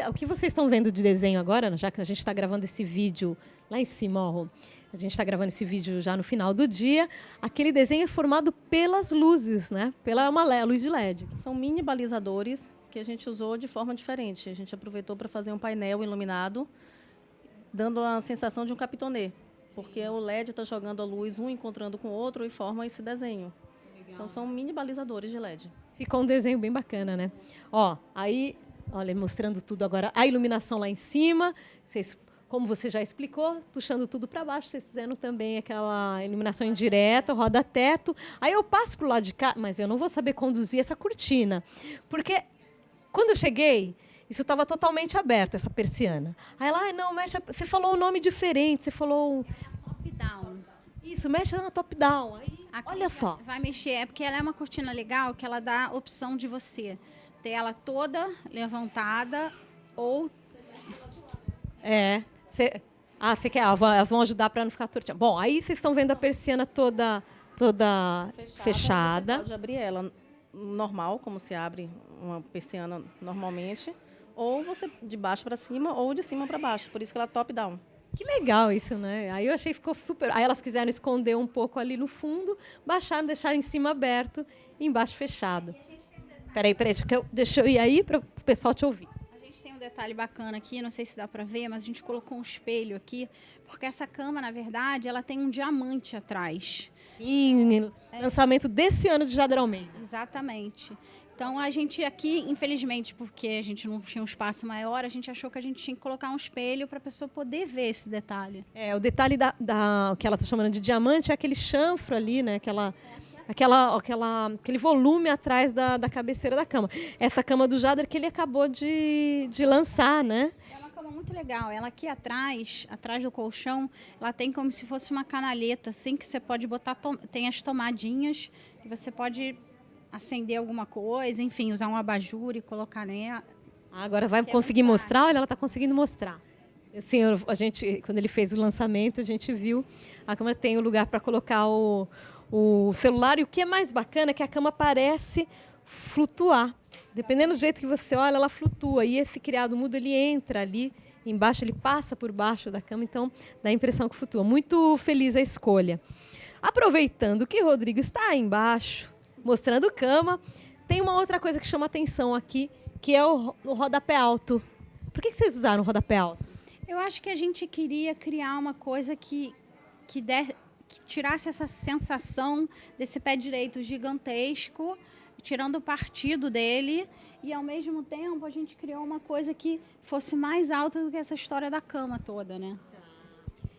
O que vocês estão vendo de desenho agora, já que a gente está gravando esse vídeo lá em cima, ó, a gente está gravando esse vídeo já no final do dia, aquele desenho é formado pelas luzes, né? Pela luz de LED. São mini balizadores que a gente usou de forma diferente. A gente aproveitou para fazer um painel iluminado, dando a sensação de um capitonê, porque o LED está jogando a luz, um encontrando com o outro e forma esse desenho. Legal. Então, são mini balizadores de LED. Ficou um desenho bem bacana, né? Ó, aí, olha, mostrando tudo agora, a iluminação lá em cima, vocês como você já explicou, puxando tudo para baixo, vocês fizeram também aquela iluminação indireta, roda-teto. Aí eu passo para o lado de cá, mas eu não vou saber conduzir essa cortina, porque quando eu cheguei, isso estava totalmente aberto, essa persiana. Aí ela, não, mexe, você falou um nome diferente, você falou... Top-down. Isso, mexe na top-down. Aí, olha só. Vai mexer, é porque ela é uma cortina legal que ela dá a opção de você ter ela toda levantada ou... Você quer? Elas vão ajudar para não ficar tortinha. Bom, aí vocês estão vendo a persiana toda fechada. Você pode abrir ela normal, como se abre uma persiana normalmente, ou você de baixo para cima ou de cima para baixo. Por isso que ela é top-down. Que legal isso, né? Aí eu achei que ficou super... Aí elas quiseram esconder um pouco ali no fundo, baixaram, deixaram em cima aberto e embaixo fechado. Peraí, deixa eu ir aí para o pessoal te ouvir. A gente tem um detalhe bacana aqui, não sei se dá para ver, mas a gente colocou um espelho aqui, porque essa cama, na verdade, ela tem um diamante atrás. Sim, lançamento desse ano de Jader Almeida. Exatamente. Então, a gente aqui, infelizmente, porque a gente não tinha um espaço maior, a gente achou que a gente tinha que colocar um espelho para a pessoa poder ver esse detalhe. O detalhe que ela está chamando de diamante é aquele chanfro ali, né? Aquele volume atrás da cabeceira da cama. Essa cama do Jader que ele acabou de lançar, né? É uma cama muito legal. Ela aqui atrás do colchão, ela tem como se fosse uma canaleta, assim, que você pode botar, tem as tomadinhas, que você pode acender alguma coisa, enfim, usar um abajur e colocar nela. Agora vai conseguir mostrar? Olha, ela está conseguindo mostrar. Assim, quando ele fez o lançamento, a gente viu, a cama tem o lugar para colocar o celular, e o que é mais bacana é que a cama parece flutuar. Dependendo do jeito que você olha, ela flutua. E esse criado mudo, ele entra ali embaixo, ele passa por baixo da cama, então dá a impressão que flutua. Muito feliz a escolha. Aproveitando que o Rodrigo está aí embaixo, mostrando cama, tem uma outra coisa que chama atenção aqui, que é o rodapé alto. Por que vocês usaram o rodapé alto? Eu acho que a gente queria criar uma coisa que tirasse essa sensação desse pé direito gigantesco, tirando o partido dele, e ao mesmo tempo a gente criou uma coisa que fosse mais alta do que essa história da cama toda, né?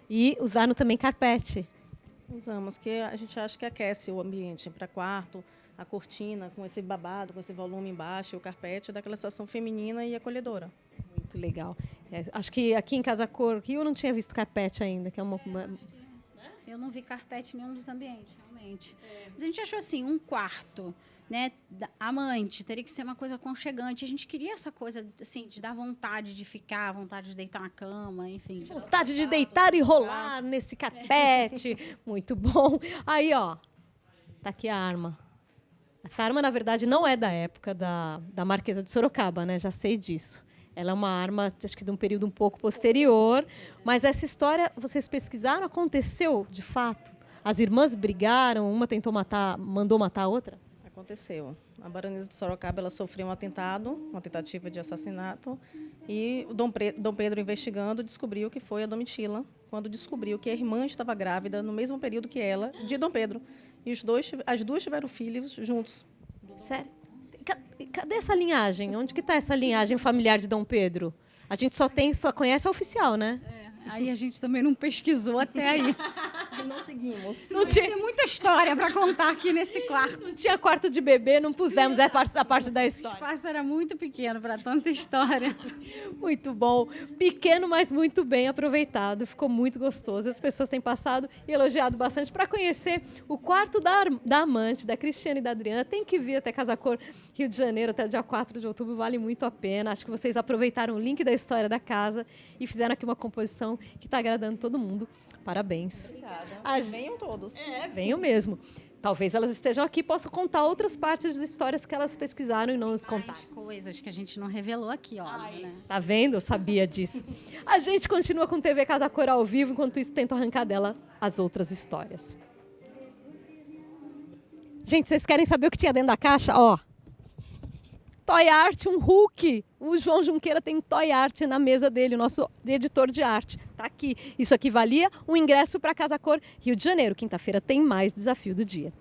E usaram também carpete. Usamos, que a gente acha que aquece o ambiente para quarto, a cortina com esse babado, com esse volume embaixo, o carpete, dá aquela sensação feminina e acolhedora. Muito legal. Acho que aqui em Casa Cor Rio eu não tinha visto carpete ainda, que é uma... Eu não vi carpete em nenhum dos ambientes, realmente. Mas a gente achou assim, um quarto, né, amante, teria que ser uma coisa aconchegante. A gente queria essa coisa, assim, de dar vontade de ficar, vontade de deitar na cama, enfim. Vontade de deitar e rolar nesse carpete. Muito bom. Aí, ó, tá aqui a arma. Essa arma, na verdade, não é da época da Marquesa de Sorocaba, né? Já sei disso. Ela é uma arma, acho que de um período um pouco posterior. Mas essa história, vocês pesquisaram? Aconteceu, de fato? As irmãs brigaram, uma mandou matar a outra? Aconteceu. A Baronesa de Sorocaba, ela sofreu um atentado, uma tentativa de assassinato, e o Dom Pedro, investigando, descobriu que foi a Domitila, quando descobriu que a irmã estava grávida no mesmo período que ela, de Dom Pedro. E as duas tiveram filhos juntos. Sério? Cadê essa linhagem? Onde que está essa linhagem familiar de Dom Pedro? A gente só conhece a oficial, né? Aí a gente também não pesquisou até aí. E não seguimos. Não tinha muita história para contar aqui nesse quarto. Não tinha quarto de bebê, não pusemos a parte da história. O espaço era muito pequeno para tanta história. Muito bom. Pequeno, mas muito bem aproveitado. Ficou muito gostoso. As pessoas têm passado e elogiado bastante. Para conhecer o quarto da amante, da Cristiane e da Adriana, tem que vir até Casa Cor, Rio de Janeiro, até o dia 4 de outubro. Vale muito a pena. Acho que vocês aproveitaram o link da história da casa e fizeram aqui uma composição que está agradando todo mundo. Parabéns. Obrigada. Venham todos. Venham mesmo. Talvez elas estejam aqui e possam contar outras partes das histórias que elas pesquisaram e não nos contaram. Coisas que a gente não revelou aqui, óbvio, né? Tá vendo? Eu sabia disso. A gente continua com TV Casa Cor ao vivo, enquanto isso tento arrancar dela as outras histórias. Gente, vocês querem saber o que tinha dentro da caixa? Ó, Toy Art, um Hulk. O João Junqueira tem Toy Art na mesa dele, o nosso editor de arte. Tá aqui. Isso aqui valia um ingresso para Casa Cor Rio de Janeiro. Quinta-feira tem mais Desafio do Dia.